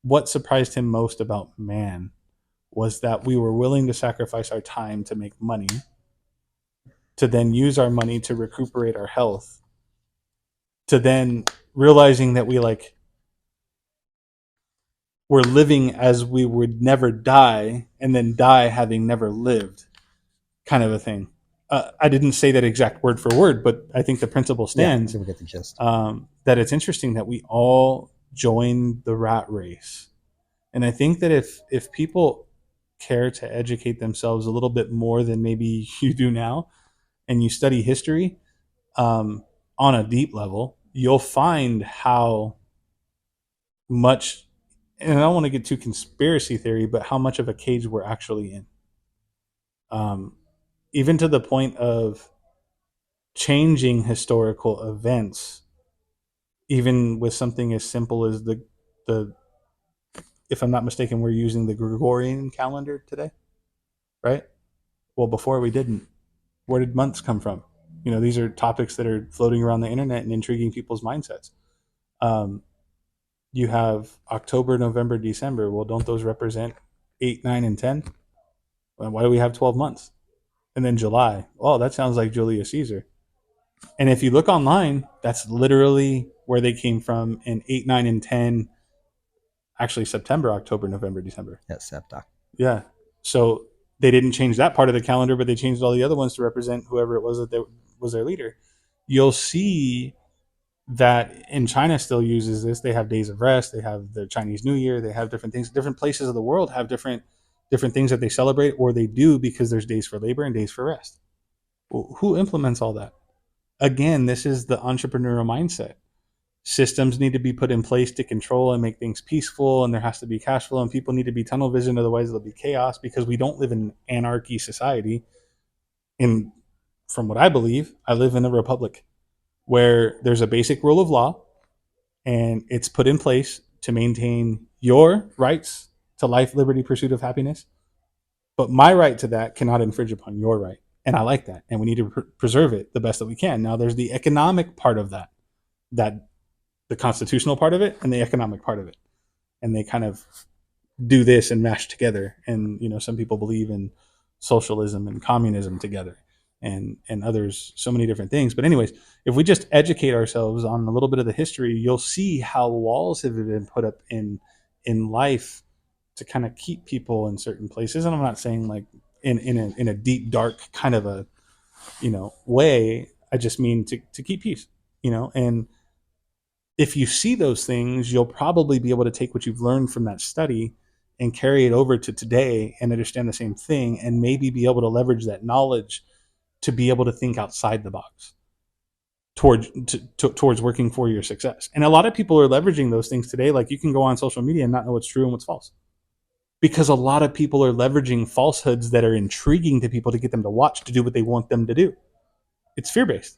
"What surprised him most about man was that we were willing to sacrifice our time to make money, to then use our money to recuperate our health, to then realizing that we're living as we would never die, and then die having never lived," kind of a thing. I didn't say that exact word for word, but I think the principle stands. Yeah, we get the gist. That it's interesting that we all join the rat race. And I think that if people care to educate themselves a little bit more than maybe you do now, and you study history on a deep level, you'll find how much, and I don't want to get too conspiracy theory, but how much of a cage we're actually in. Even to the point of changing historical events, even with something as simple as the if I'm not mistaken, we're using the Gregorian calendar today, right? Well, before we didn't. Where did months come from? These are topics that are floating around the internet and intriguing people's mindsets. You have October, November, December. Well, don't those represent 8, 9, and 10? Well, why do we have 12 months? And then July. Oh, that sounds like Julius Caesar. And if you look online, that's literally where they came from in 8, 9, and 10. Actually, September, October, November, December. Yes, September. Yeah. So they didn't change that part of the calendar, but they changed all the other ones to represent whoever it was that was their leader. You'll see that in China still uses this. They have days of rest. They have the Chinese New Year. They have different things. Different places of the world have different things that they celebrate, or they do, because there's days for labor and days for rest. Well, who implements all that? Again, this is the entrepreneurial mindset. Systems need to be put in place to control and make things peaceful, and there has to be cash flow, and people need to be tunnel vision, otherwise there'll be chaos, because we don't live in an anarchy society. And from what I believe, I live in a republic where there's a basic rule of law, and it's put in place to maintain your rights to life, liberty, pursuit of happiness. But my right to that cannot infringe upon your right. And I like that. And we need to preserve it the best that we can. Now, there's the economic part of that the constitutional part of it and the economic part of it. And they kind of do this and mash together. And, some people believe in socialism and communism together, and others, so many different things. But anyways, if we just educate ourselves on a little bit of the history, you'll see how walls have been put up in life to kind of keep people in certain places. And I'm not saying like in a deep, dark kind of a, way. I just mean to keep peace, and if you see those things, you'll probably be able to take what you've learned from that study and carry it over to today and understand the same thing, and maybe be able to leverage that knowledge to be able to think outside the box towards working for your success. And a lot of people are leveraging those things today. Like, you can go on social media and not know what's true and what's false, because a lot of people are leveraging falsehoods that are intriguing to people to get them to watch, to do what they want them to do. It's fear-based.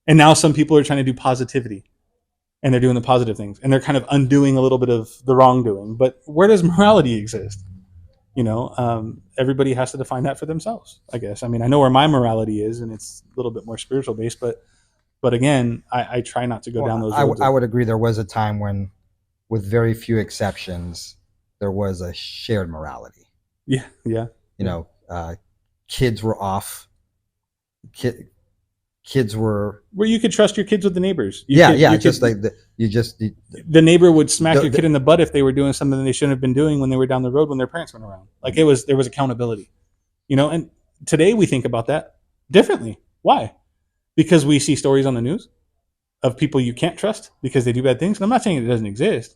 And now some people are trying to do positivity, and they're doing the positive things, and they're kind of undoing a little bit of the wrongdoing. But where does morality exist? Everybody has to define that for themselves, I guess. I mean, I know where my morality is, and it's a little bit more spiritual based, but again, I try not to go down those roads. I would agree. There was a time when, with very few exceptions, there was a shared morality. Yeah. Kids were off. Kids were where you could trust your kids with the neighbors. The neighbor would smack your kid in the butt if they were doing something they shouldn't have been doing when they were down the road when their parents went around. Like, there was accountability, and today we think about that differently. Why? Because we see stories on the news of people you can't trust because they do bad things. And I'm not saying it doesn't exist,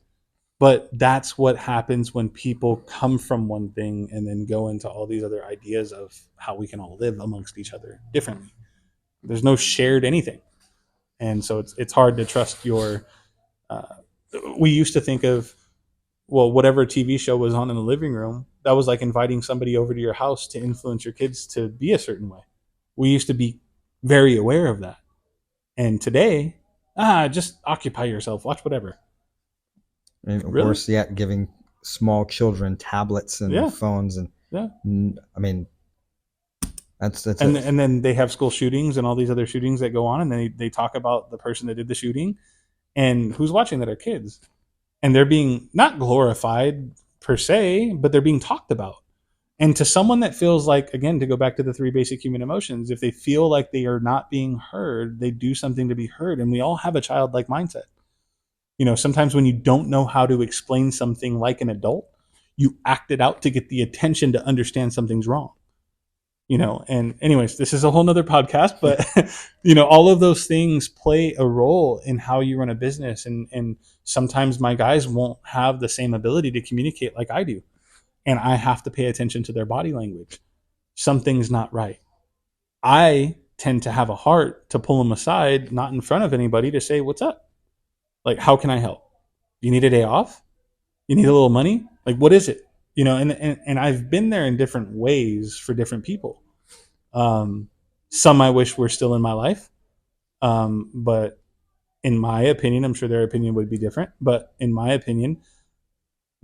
But that's what happens when people come from one thing and then go into all these other ideas of how we can all live amongst each other differently. There's no shared anything. And so it's hard to trust your. Uh, we used to think of, well, whatever TV show was on in the living room, that was like inviting somebody over to your house to influence your kids to be a certain way. We used to be very aware of that. And today, just occupy yourself, watch whatever. And of Really? course, yeah, giving small children tablets and Yeah, phones, and yeah. I mean, that's And a and then they have school shootings and all these other shootings that go on, and they talk about the person that did the shooting, and who's watching that are kids, and they're being not glorified per se, but they're being talked about. And to someone that feels like, again, to go back to the three basic human emotions, if they feel like they are not being heard, they do something to be heard. And we all have a childlike mindset. Sometimes when you don't know how to explain something like an adult, you act it out to get the attention to understand something's wrong. And anyways, this is a whole nother podcast, but all of those things play a role in how you run a business. And sometimes my guys won't have the same ability to communicate like I do. And I have to pay attention to their body language. Something's not right. I tend to have a heart to pull them aside, not in front of anybody, to say, what's up? Like, how can I help? You need a day off? You need a little money? Like, what is it? And I've been there in different ways for different people. Some I wish were still in my life. But in my opinion, I'm sure their opinion would be different. But in my opinion,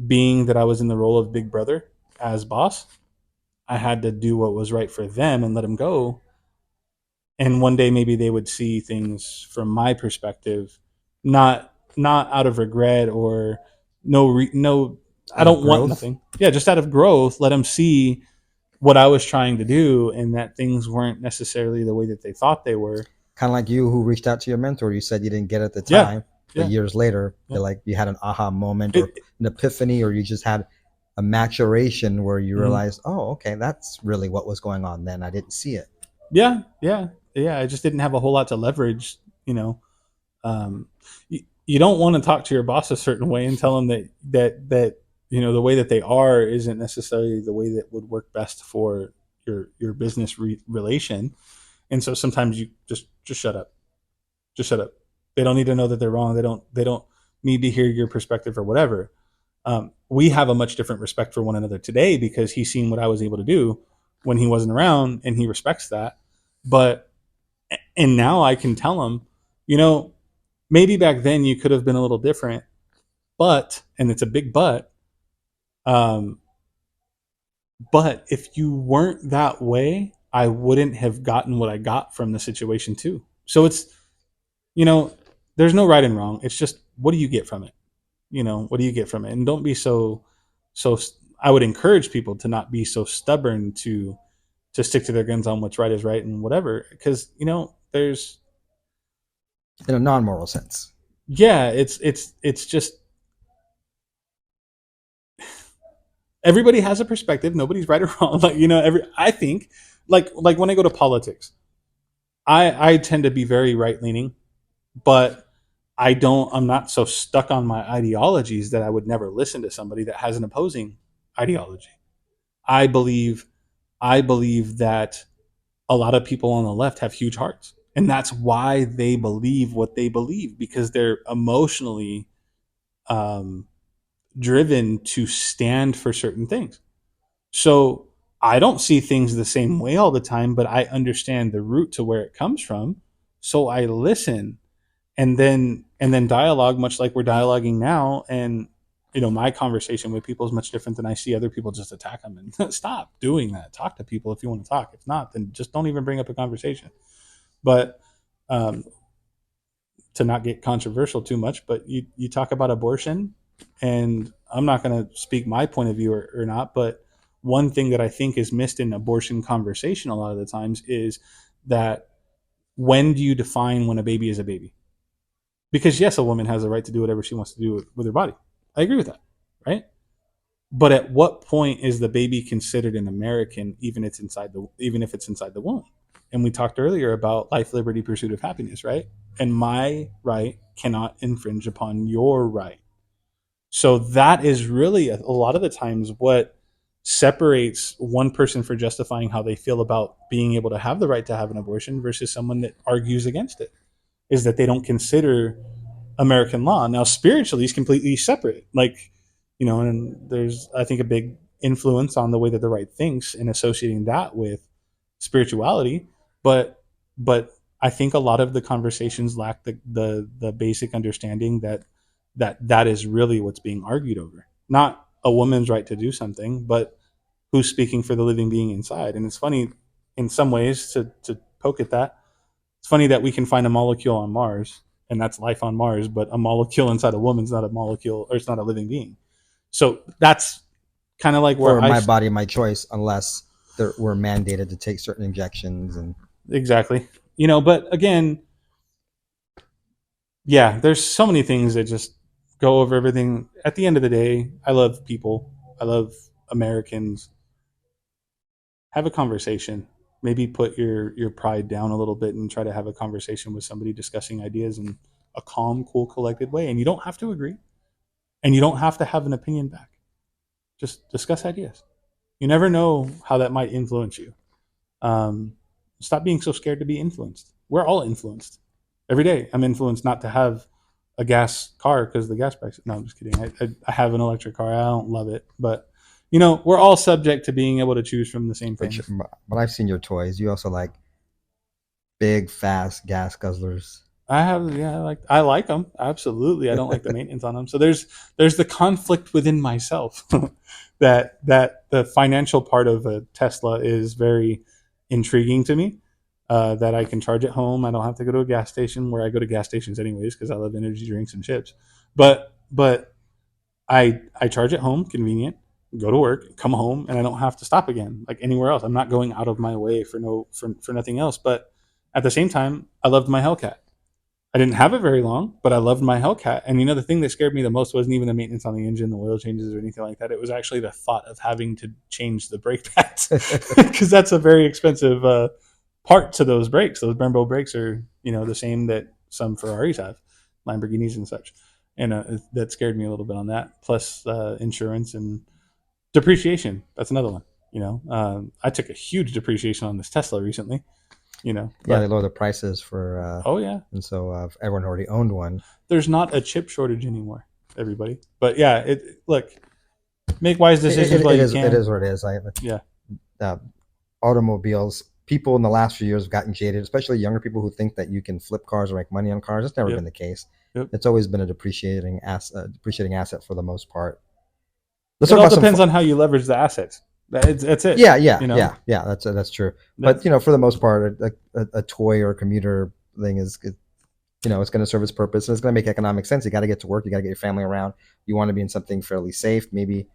being that I was in the role of big brother as boss, I had to do what was right for them and let them go. And one day maybe they would see things from my perspective, not out of regret or no. I out of don't want growth. nothing. Yeah, just out of growth, let them see what I was trying to do and that things weren't necessarily the way that they thought they were. Kind of like you who reached out to your mentor. You said you didn't get it at the Yeah, time, but yeah, years later, yeah. like you had an aha moment or It, an epiphany, or you just had a maturation where you Mhm. realized, oh, okay, that's really what was going on then. I didn't see it. Yeah, yeah, yeah. I just didn't have a whole lot to leverage. Um, you don't want to talk to your boss a certain way and tell them that the way that they are isn't necessarily the way that would work best for your business relation. And so sometimes you just shut up. Just shut up. They don't need to know that they're wrong. They don't need to hear your perspective or whatever. We have a much different respect for one another today because he's seen what I was able to do when he wasn't around, and he respects that. But and now I can tell him, maybe back then you could have been a little different, but, and it's a big um, but if you weren't that way, I wouldn't have gotten what I got from the situation too. So it's, you know, there's no right and wrong. It's just, what do you get from it? What do you get from it? And don't be so, I would encourage people to not be so stubborn to stick to their guns on what's right is right and whatever. Cause there's, In a non-moral sense. yeah, it's just, everybody has a perspective. Nobody's right or wrong. Like, I think like when I go to politics, I tend to be very right leaning, but I'm not so stuck on my ideologies that I would never listen to somebody that has an opposing ideology. I believe I believe that a lot of people on the left have huge hearts. And that's why they believe what they believe, because they're emotionally um, driven to stand for certain things. So I don't see things the same way all the time, but I understand the root to where it comes from. So I listen and then dialogue, much like we're dialoguing now. And my conversation with people is much different than I see other people just attack them. And stop doing that. Talk to people if you want to talk. If not, then just don't even bring up a conversation. But um, to not get controversial too much, but you talk about abortion, and I'm not going to speak my point of view or not, but one thing that I think is missed in abortion conversation a lot of the times is that, when do you define when a baby is a baby? Because yes, a woman has the right to do whatever she wants to do with her body. I agree with that, right? But at what point is the baby considered an American, even if it's inside the womb? And we talked earlier about life, liberty, pursuit of happiness, right? And my right cannot infringe upon your right. So that is really a lot of the times what separates one person for justifying how they feel about being able to have the right to have an abortion versus someone that argues against it, is that they don't consider American law. Now, spiritually is completely separate. Like, and there's, I think, a big influence on the way that the right thinks and associating that with spirituality. But I think a lot of the conversations lack the basic understanding that is really what's being argued over. Not a woman's right to do something, but who's speaking for the living being inside. And it's funny in some ways to poke at that. It's funny that we can find a molecule on Mars and that's life on Mars, but a molecule inside a woman's not a molecule, or it's not a living being. So that's kind of like where For my body, my choice, unless we're mandated to take certain injections and exactly. But again, yeah, there's so many things that just go over everything. At the end of the day, I love people. I love Americans. Have a conversation. Maybe put your pride down a little bit and try to have a conversation with somebody discussing ideas in a calm, cool, collected way. And you don't have to agree, and you don't have to have an opinion back. Just discuss ideas. You never know how that might influence you. Stop being so scared to be influenced. We're all influenced. Every day I'm influenced not to have a gas car because the gas price. No, I'm just kidding. I have an electric car. I don't love it, but we're all subject to being able to choose from the same things. but I've seen your toys. You also like big, fast gas guzzlers. I like them. Absolutely. I don't like the maintenance on them. So there's the conflict within myself that the financial part of a Tesla is very intriguing to me. That I can charge at home. I don't have to go to a gas station, where I go to gas stations anyways because I love energy drinks and chips. But I charge at home, convenient, go to work, come home, and I don't have to stop again like anywhere else. I'm not going out of my way for nothing else. But at the same time, I loved my Hellcat. I didn't have it very long, but I loved my Hellcat. And the thing that scared me the most wasn't even the maintenance on the engine, the oil changes, or anything like that. It was actually the thought of having to change the brake pads because that's a very expensive part to those brakes. Those Brembo brakes are, the same that some Ferraris have, Lamborghinis and such. And that scared me a little bit on that. Plus insurance and depreciation. That's another one. I took a huge depreciation on this Tesla recently. Yeah, they lower the prices for. Oh yeah. And so everyone already owned one. There's not a chip shortage anymore, everybody. But yeah, look, make wise decisions while you can. It is what it is. Automobiles. People in the last few years have gotten jaded, especially younger people who think that you can flip cars or make money on cars. It's never been the case. Yep. It's always been a depreciating asset for the most part. It all depends on how you leverage the assets. That's it. Yeah. That's true. But for the most part, a toy or a commuter thing is, it's going to serve its purpose and it's going to make economic sense. You got to get to work. You got to get your family around. You want to be in something fairly safe. Maybe,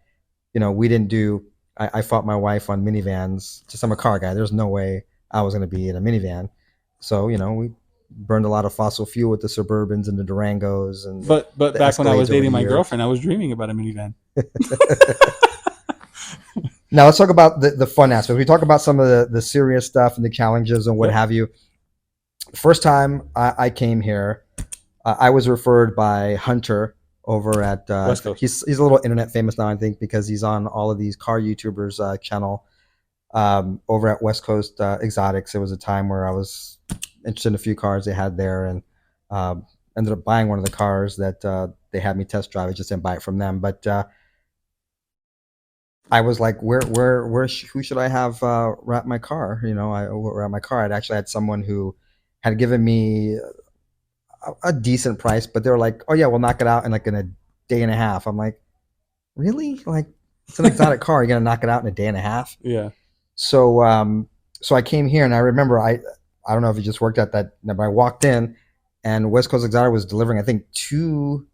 we didn't do. I fought my wife on minivans. Just I'm a car guy. There's no way I was going to be in a minivan. So we burned a lot of fossil fuel with the Suburbans and the Durangos and. But back when I was dating my girlfriend, I was dreaming about a minivan. Now let's talk about the fun aspect. We talk about some of the serious stuff and the challenges and what have you. First time I came here, I was referred by Hunter over at West Coast. He's a little internet famous now, I think, because he's on all of these car YouTubers channel over at West Coast Exotics. It was a time where I was interested in a few cars they had there, and ended up buying one of the cars that they had me test drive. I just didn't buy it from them, but I was like, who should I have wrap my car? Wrap my car. I'd actually had someone who had given me a decent price, but they were like, oh yeah, we'll knock it out in a day and a half. I'm like, really? Like, it's an exotic car. You're gonna knock it out in a day and a half? Yeah. So I came here, and I remember I don't know if it just worked out that, but I walked in, and West Coast Exotic was delivering, I think, 2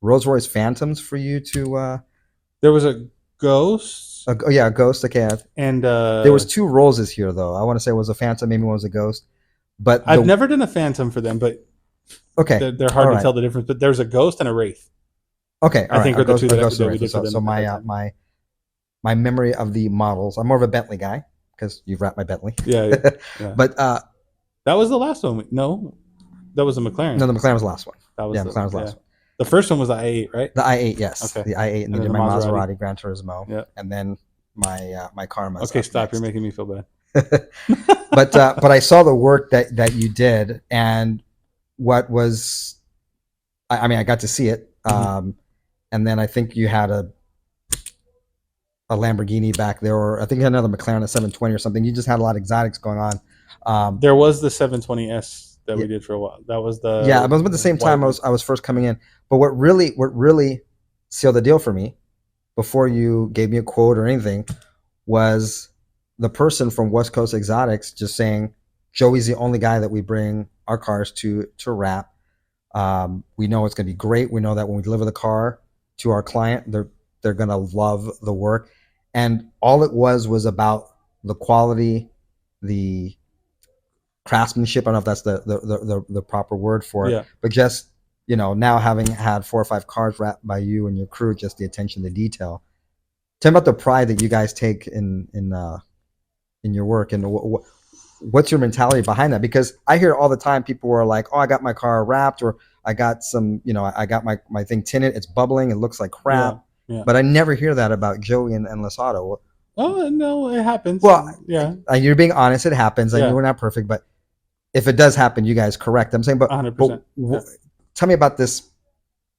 Rolls Royce Phantoms for you to. There was a Ghost. A Ghost. Okay. And there was 2 Rollses here, though. I want to say it was a Phantom, maybe one was a Ghost. But I've never done a Phantom for them, but okay, they're hard to tell the difference. But there's a Ghost and a Wraith. Okay, I think are the 2 that we did for them. So my memory of the models. I'm more of a Bentley guy because you've wrapped my Bentley. Yeah. But that was the last one. No, that was a McLaren. No, the McLaren was the last one. That was McLaren was the last one. The first one was the i8, right? The i8, yes, Okay. the i8, and And then then did the my Maserati. Maserati Gran Turismo, Yeah. and then my Karma's Okay, up stop. You're next. making me feel bad. But I saw the work that you did, and what was, I mean, I got to see it, and then I think you had a Lamborghini back there, or I think you had another McLaren, a 720 or something. You just had a lot of exotics going on. There was the 720S that Yeah, we did for a while. That was yeah, the but at the same white time, one. I was first coming in. But what really sealed the deal for me, before you gave me a quote or anything, was the person from West Coast Exotics just saying, Joey's the only guy that we bring our cars to wrap. We know it's going to be great. We know that when we deliver the car to our client, they're going to love the work. And all it was about the quality, the craftsmanship. I don't know if that's the proper word for it, Yeah. but just, now having had 4 or 5 cars wrapped by you and your crew, just the attention to detail. Tell me about the pride that you guys take in your work, and what's your mentality behind that? Because I hear all the time people are like, "Oh, I got my car wrapped," or "I got I got my thing tinted. It's bubbling. It looks like Yeah. crap." Yeah. But I never hear that about Joey and Endless Auto. Oh no, it happens. Well, Yeah. you're being honest. It happens. I know Yeah. we're not perfect, but if it does happen, you guys correct. I'm saying, but 100%. Yeah. tell me about this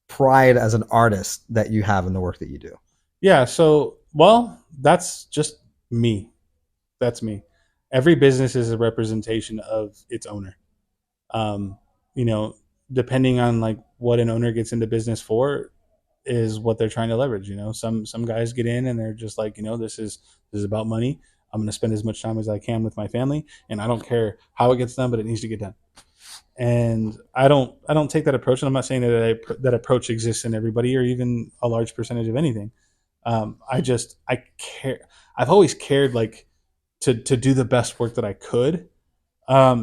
pride as an artist that you have in the work that you do. Yeah. So, well, that's just me. That's me. Every business is a representation of its owner. Um, you know, depending on like what an owner gets into business for is what they're trying to leverage. Some guys get in and they're just like, this is about money. I'm going to spend as much time as I can with my family, and I don't care how it gets done, but it needs to get done. And I don't take that approach. And I'm not saying that approach exists in everybody or even a large percentage of anything. I care. I've always cared like to do the best work that I could.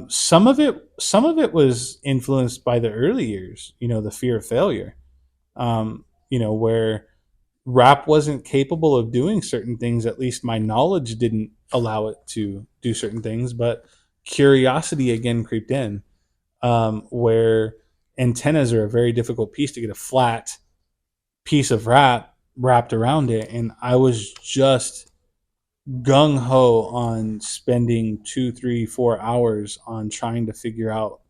Some of it was influenced by the early years. The fear of failure. Where rap wasn't capable of doing certain things. At least my knowledge didn't allow it to do certain things, but curiosity again creeped in, where antennas are a very difficult piece to get a flat piece of wrap wrapped around it. And I was just gung ho on spending 2, 3, 4 hours on trying to figure out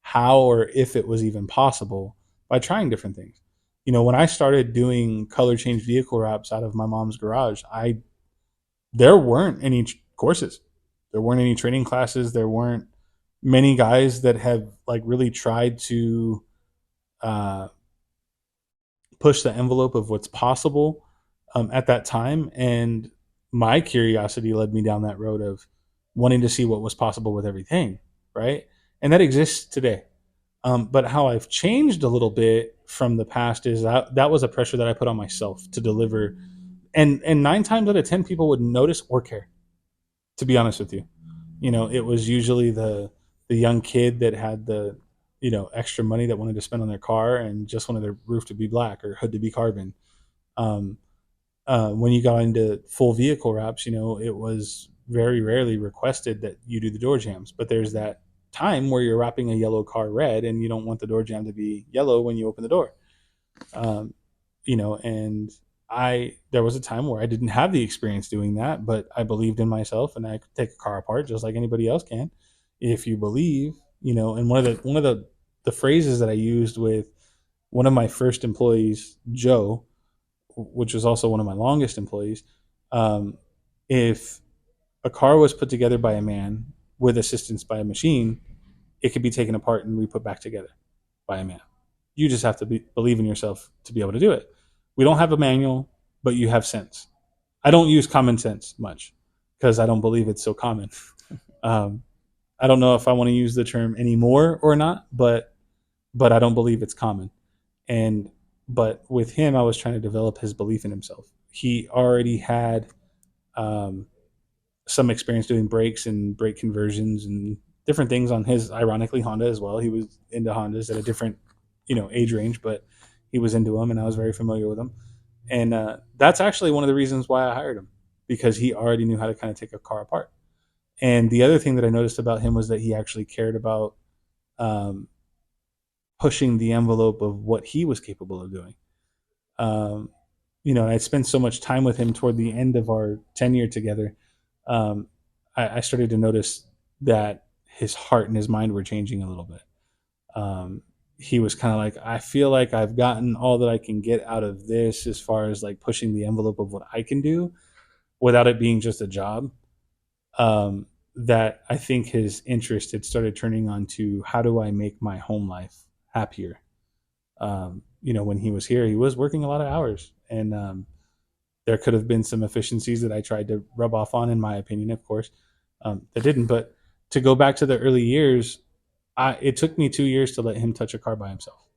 how or if it was even possible by trying different things. When I started doing color change vehicle wraps out of my mom's garage, I there weren't any courses, there weren't any training classes, there weren't many guys that have like really tried to uh, push the envelope of what's possible at that time. And my curiosity led me down that road of wanting to see what was possible with everything, right? And that exists today. But how I've changed a little bit from the past is that was a pressure that I put on myself to deliver, and 9 times out of 10 people would notice or care. To be honest with you, it was usually the young kid that had the extra money that wanted to spend on their car and just wanted their roof to be black or hood to be carbon. Um, when you got into full vehicle wraps, it was very rarely requested that you do the door jams. But there's that time where you're wrapping a yellow car red and you don't want the door jam to be yellow when you open the door. Um, and there was a time where I didn't have the experience doing that, but I believed in myself and I could take a car apart just like anybody else can. If you believe, and one of the phrases that I used with one of my first employees, Joe, which was also one of my longest employees, um, if a car was put together by a man with assistance by a machine, it could be taken apart and re-put back together by a man. You just have to believe in yourself to be able to do it. We don't have a manual, but you have sense. I don't use common sense much because I don't believe it's so common. Um, I don't know if I want to use the term anymore or not, but I don't believe it's common. And but with him, I was trying to develop his belief in himself. He already had um, some experience doing brakes and brake conversions and different things on his, ironically, Honda as well. He was into Hondas at a different age range, but he was into them, and I was very familiar with them. And that's actually one of the reasons why I hired him, because he already knew how to kind of take a car apart. And the other thing that I noticed about him was that he actually cared about um, pushing the envelope of what he was capable of doing. Um, and I spent so much time with him toward the end of our tenure together. Um, I started to notice that his heart and his mind were changing a little bit. He was kind of like, I feel like I've gotten all that I can get out of this as far as like pushing the envelope of what I can do without it being just a job. That I think his interest had started turning on to how do I make my home life happier. When he was here, he was working a lot of hours, and there could have been some efficiencies that I tried to rub off on, in my opinion, of course, that didn't. But to go back to the early years, it took me 2 years to let him touch a car by himself.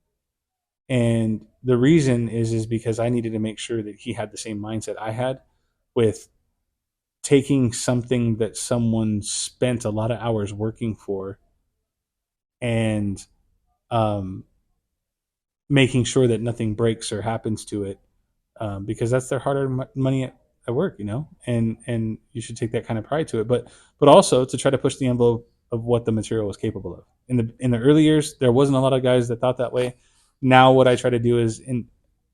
And the reason is because I needed to make sure that he had the same mindset I had with taking something that someone spent a lot of hours working for and making sure that nothing breaks or happens to it, because that's their hard-earned money at work, and you should take that kind of pride to it. But also to try to push the envelope of what the material was capable of. In the early years, there wasn't a lot of guys that thought that way. Now, what I try to do is,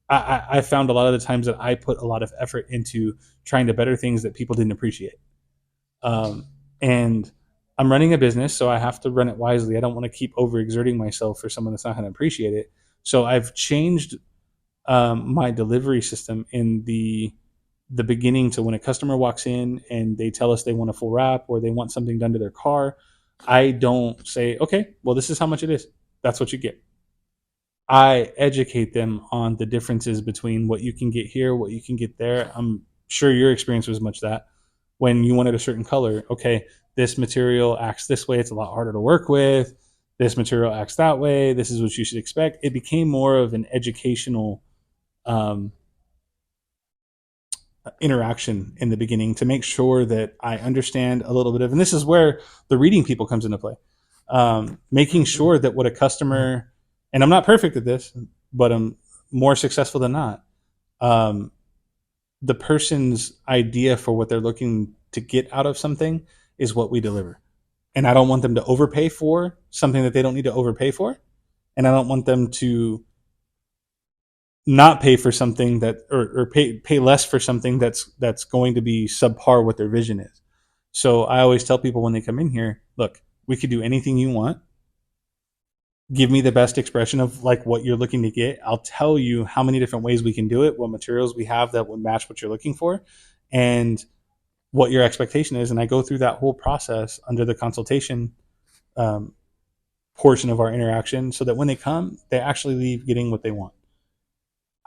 I found a lot of the times that I put a lot of effort into trying to better things that people didn't appreciate. And I'm running a business, so I have to run it wisely. I don't want to keep overexerting myself for someone that's not going to appreciate it. So I've changed my delivery system in the beginning to when a customer walks in and they tell us they want a full wrap or they want something done to their car. I don't say, okay, well, this is how much it is. That's what you get. I educate them on the differences between what you can get here, what you can get there. I'm sure your experience was much that when you wanted a certain color, okay, this material acts this way, it's a lot harder to work with. This material acts that way. This is what you should expect. It became more of an educational interaction in the beginning to make sure that I understand a little bit of, and this is where the reading people comes into play. Making sure that what a customer, and I'm not perfect at this, but I'm more successful than not. The person's idea for what they're looking to get out of something is what we deliver. And I don't want them to overpay for something that they don't need to overpay for. And I don't want them to not pay for something that, or pay less for something that's going to be subpar what their vision is. So I always tell people when they come in here, look, we could do anything you want. Give me the best expression of like what you're looking to get. I'll tell you how many different ways we can do it, what materials we have that would match what you're looking for, and what your expectation is. And I go through that whole process under the consultation portion of our interaction so that when they come, they actually leave getting what they want.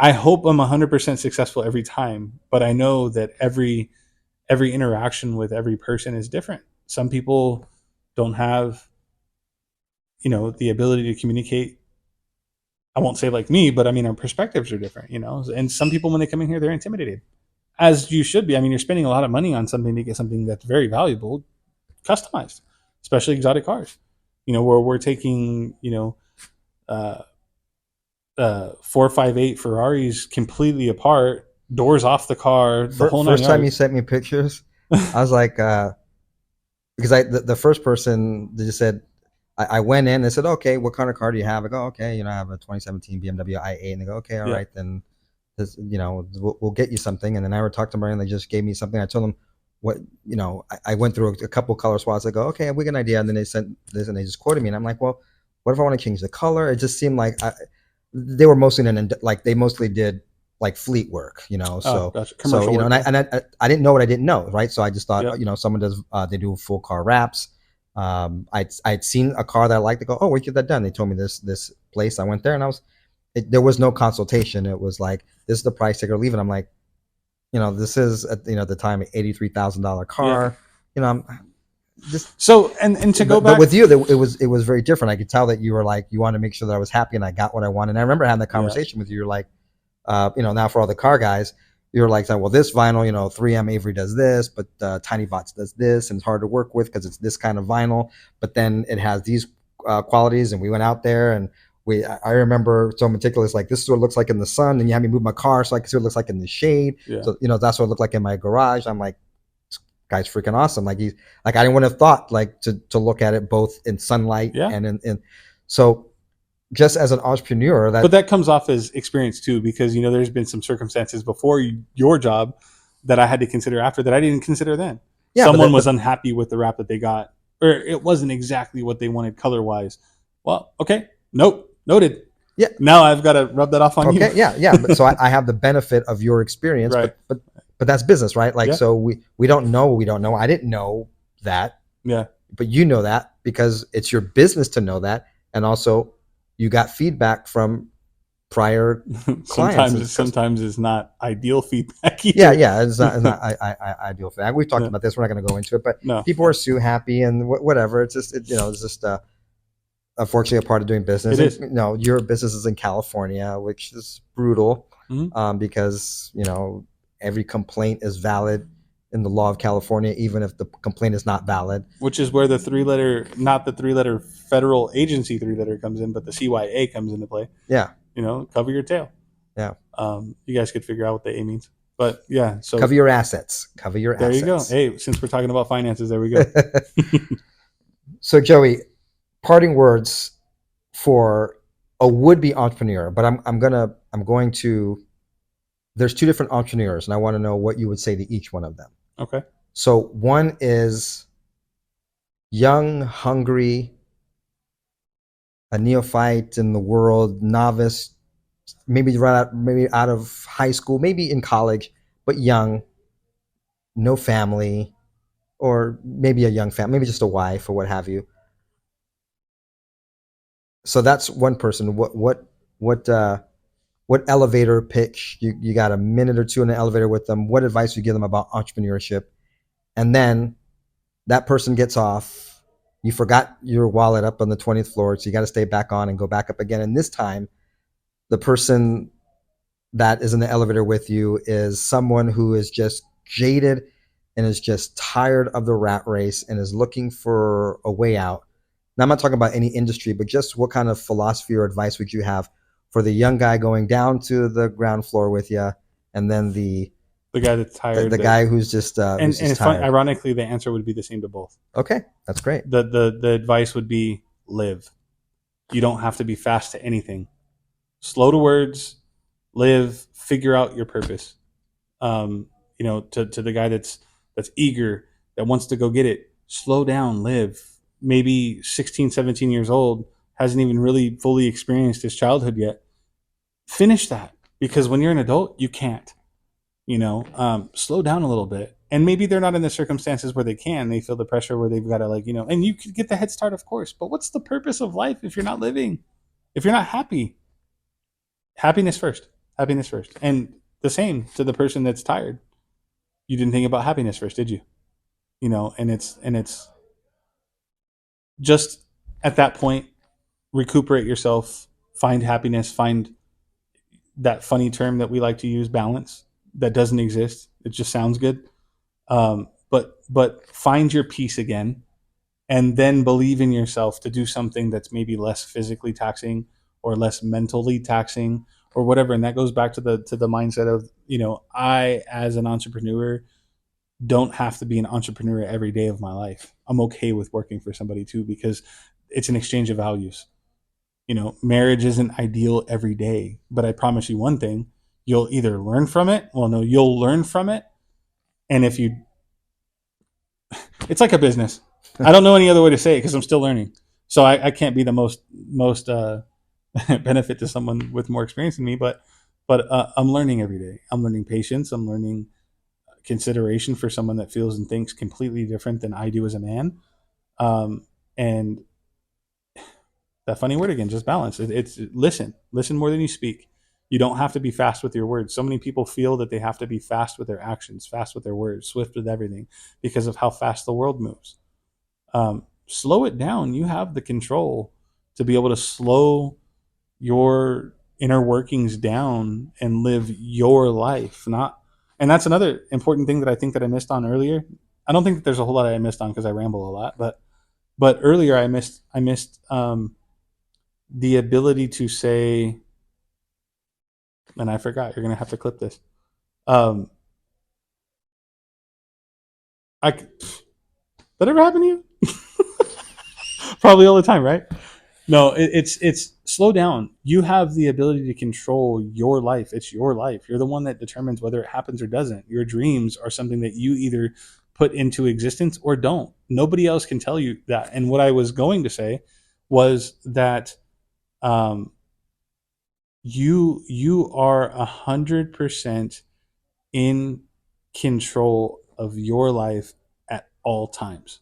I hope I'm 100% successful every time, but I know that every interaction with every person is different. Some people don't have, the ability to communicate. I won't say like me, but I mean, our perspectives are different, and some people, when they come in here, they're intimidated, as you should be. I mean, you're spending a lot of money on something to get something that's very valuable, customized, especially exotic cars, where we're taking, 458 Ferraris completely apart, doors off the car, the whole nine First time you yards. sent me pictures, I was like, because the first person they just said, I went in. They said, okay, what kind of car do you have? I go, okay, I have a 2017 BMW i8, and they go, okay, all Yeah. right, then this, we'll get you something. And then I talked to them, and they just gave me something. I told them what, I went through a couple color swaps. I go, okay, we got an idea. And then they sent this, and they just quoted me, and I'm like, well, what if I want to change the color? It just seemed like they were mostly they mostly did like fleet work, so Gotcha. so Commercial work, and I didn't know what I didn't know, right? So I just thought, Yep. Someone does, they do full car wraps. I'd seen a car that I liked to go, oh, we get that done. They told me this place. I went there, and there was no consultation. It was like, this is the price, take it or leave it. I'm like, this is at the time $83,000 car. I'm just So and to go but back, with you, it was very different. I could tell that you were like, you wanted to make sure that I was happy and I got what I wanted. And I remember having that conversation with you. You're like, now for all the car guys, you're like, well, this vinyl, 3M Avery does this, but Tiny Bots does this, and it's hard to work with because it's this kind of vinyl. But then it has these qualities, and we went out there, and I remember so meticulous, like, this is what it looks like in the sun, and you had me move my car so I could see what it looks like in the shade. Yeah. So that's what it looked like in my garage. I'm like, this guy's freaking awesome. Like, he's like, I didn't want to have thought like to look at it both in sunlight and in so just as an entrepreneur, But that comes off as experience too, because there's been some circumstances before your job that I had to consider after that I didn't consider then. yeah, Someone was unhappy with the wrap that they got, or it wasn't exactly what they wanted color wise. Well, okay, nope, noted. yeah, Now I've got to rub that off on you. okay, yeah. But so I have the benefit of your experience, Right. but that's business, right? Like, Yeah. so we don't know what we don't know. I didn't know that, Yeah. but you know that because it's your business to know that, and also you got feedback from prior clients. Sometimes it's not ideal feedback either. Yeah. It's not ideal feedback. We've talked No. about this. We're not going to go into it, but No. people are so happy and whatever. It's just it's just unfortunately a part of doing business. It is. Your business is in California, which is brutal, because every complaint is valid in the law of California, even if the complaint is not valid. Which is where not the three-letter federal agency three-letter comes in, but the CYA comes into play. Yeah. Cover your tail. Yeah. You guys could figure out what the A means. But yeah, so cover your assets. There you go. Hey, since we're talking about finances, there we go. So Joey, parting words for a would-be entrepreneur, but I'm going to there's two different entrepreneurs and I want to know what you would say to each one of them. Okay. So one is young, hungry, a neophyte in the world, novice, maybe out of high school, maybe in college, but young, no family, or maybe a young family, maybe just a wife or what have you. So that's one person. What elevator pitch? You got a minute or two in the elevator with them. What advice you give them about entrepreneurship? And then that person gets off. You forgot your wallet up on the 20th floor, so you got to stay back on and go back up again. And this time, the person that is in the elevator with you is someone who is just jaded and is just tired of the rat race and is looking for a way out. Now, I'm not talking about any industry, but just what kind of philosophy or advice would you have for the young guy going down to the ground floor with you, and then the guy that's tired, the guy who's just and tired. fun, ironically, the answer would be the same to both. Okay, that's great. The advice would be live. You don't have to be fast to anything. Slow to words, live, figure out your purpose. To the guy that's eager, that wants to go get it, slow down, live. Maybe 16, 17 years old, hasn't even really fully experienced his childhood yet. Finish that, because when you're an adult, you can't. Slow down a little bit. And maybe they're not in the circumstances where they feel the pressure where they've got to and you could get the head start, of course, but what's the purpose of life if you're not living? If you're not happy? Happiness first. And the same to the person that's tired. You didn't think about happiness first, did you? And it's just at that point, recuperate yourself, find happiness, find that funny term that we like to use, balance, that doesn't exist. It just sounds good. But find your peace again, and then believe in yourself to do something that's maybe less physically taxing or less mentally taxing or whatever. And that goes back to the mindset of, I, as an entrepreneur, don't have to be an entrepreneur every day of my life. I'm okay with working for somebody too, because it's an exchange of values. Marriage isn't ideal every day, but I promise you one thing, you'll either learn from it. Well, no, you'll learn from it. And it's like a business. I don't know any other way to say it because I'm still learning. So I can't be the most benefit to someone with more experience than me, but I'm learning every day. I'm learning patience. I'm learning consideration for someone that feels and thinks completely different than I do as a man. And that funny word again, just balance. It's listen more than you speak. You don't have to be fast with your words. So many people feel that they have to be fast with their actions, fast with their words, swift with everything because of how fast the world moves. Slow it down. You have the control to be able to slow your inner workings down and live your life. And that's another important thing that I think that I missed on earlier. I don't think that there's a whole lot I missed on because I ramble a lot, but earlier I missed the ability to say, and I forgot, you're going to have to clip this. That ever happen to you? Probably all the time, right? No, it's slow down. You have the ability to control your life. It's your life. You're the one that determines whether it happens or doesn't. Your dreams are something that you either put into existence or don't. Nobody else can tell you that. And what I was going to say was that um, you are 100% in control of your life at all times.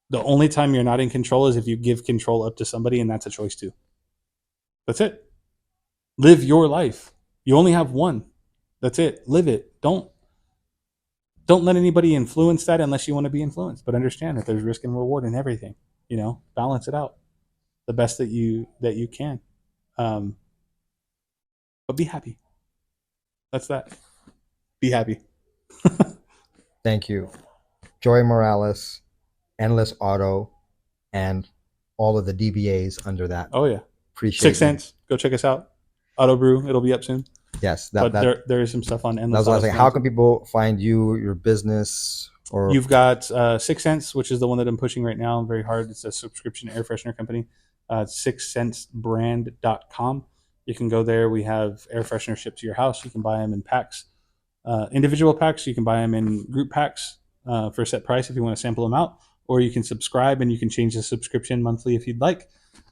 The only time you're not in control is if you give control up to somebody, and that's a choice too. That's it. Live your life. You only have one. That's it. Live it. Don't let anybody influence that unless you want to be influenced. But understand that there's risk and reward in everything. You know, balance it out the best that you can. But be happy. That's that. Be happy. Thank you. Joey Morales, Endless Auto, and all of the DBAs under that. Oh yeah. Appreciate 6 cents. Go check us out. Auto Brew. It'll be up soon. Yes, but there is some stuff on Endless. That was what I was saying. How can people find you, your business? Or you've got 6 cents, which is the one that I'm pushing right now very hard. It's a subscription air freshener company. 6centsbrand.com. You can go there. We have air freshener shipped to your house. You can buy them in packs, individual packs. You can buy them in group packs for a set price if you want to sample them out, or you can subscribe and you can change the subscription monthly if you'd like.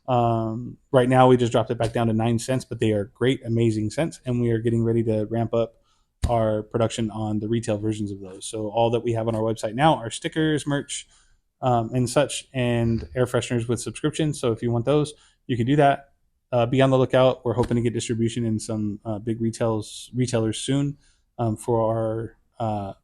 Right now we just dropped it back down to 9 cents, but they are great, amazing scents, and we are getting ready to ramp up our production on the retail versions of those. So all that we have on our website now are stickers, merch, and such, and air fresheners with subscriptions. So if you want those, you can do that. Be on the lookout. We're hoping to get distribution in some big retailers soon for our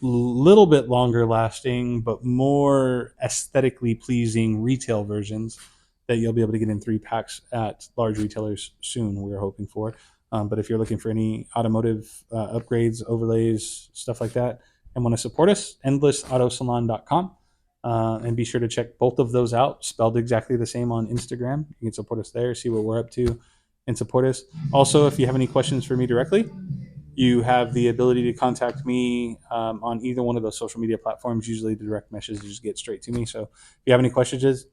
little bit longer lasting but more aesthetically pleasing retail versions that you'll be able to get in 3 packs at large retailers soon, we're hoping for. But if you're looking for any automotive upgrades, overlays, stuff like that, and want to support us, endlessautosalon.com. And be sure to check both of those out, spelled exactly the same on Instagram. You can support us there, see what we're up to, and support us. Also, if you have any questions for me directly, you have the ability to contact me on either one of those social media platforms. Usually the direct messages get straight to me. So if you have any questions,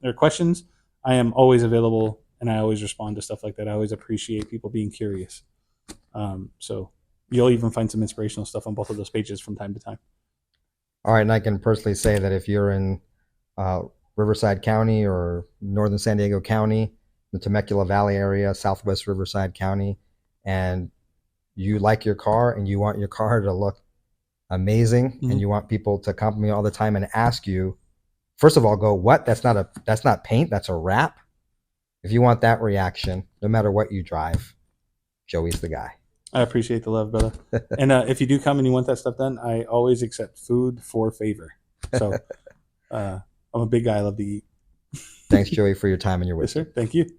I am always available, and I always respond to stuff like that. I always appreciate people being curious. So you'll even find some inspirational stuff on both of those pages from time to time. All right, and I can personally say that if you're in Riverside County or northern San Diego County, the Temecula Valley area, southwest Riverside County, and you like your car and you want your car to look amazing, and you want people to compliment you all the time and ask you, first of all, go, what? That's not paint, that's a wrap. If you want that reaction, no matter what you drive, Joey's the guy. I appreciate the love, brother. And if you do come and you want that stuff done, I always accept food for favor. So I'm a big guy. I love to eat. Thanks, Joey, for your time and your wisdom. Yes, sir. Thank you.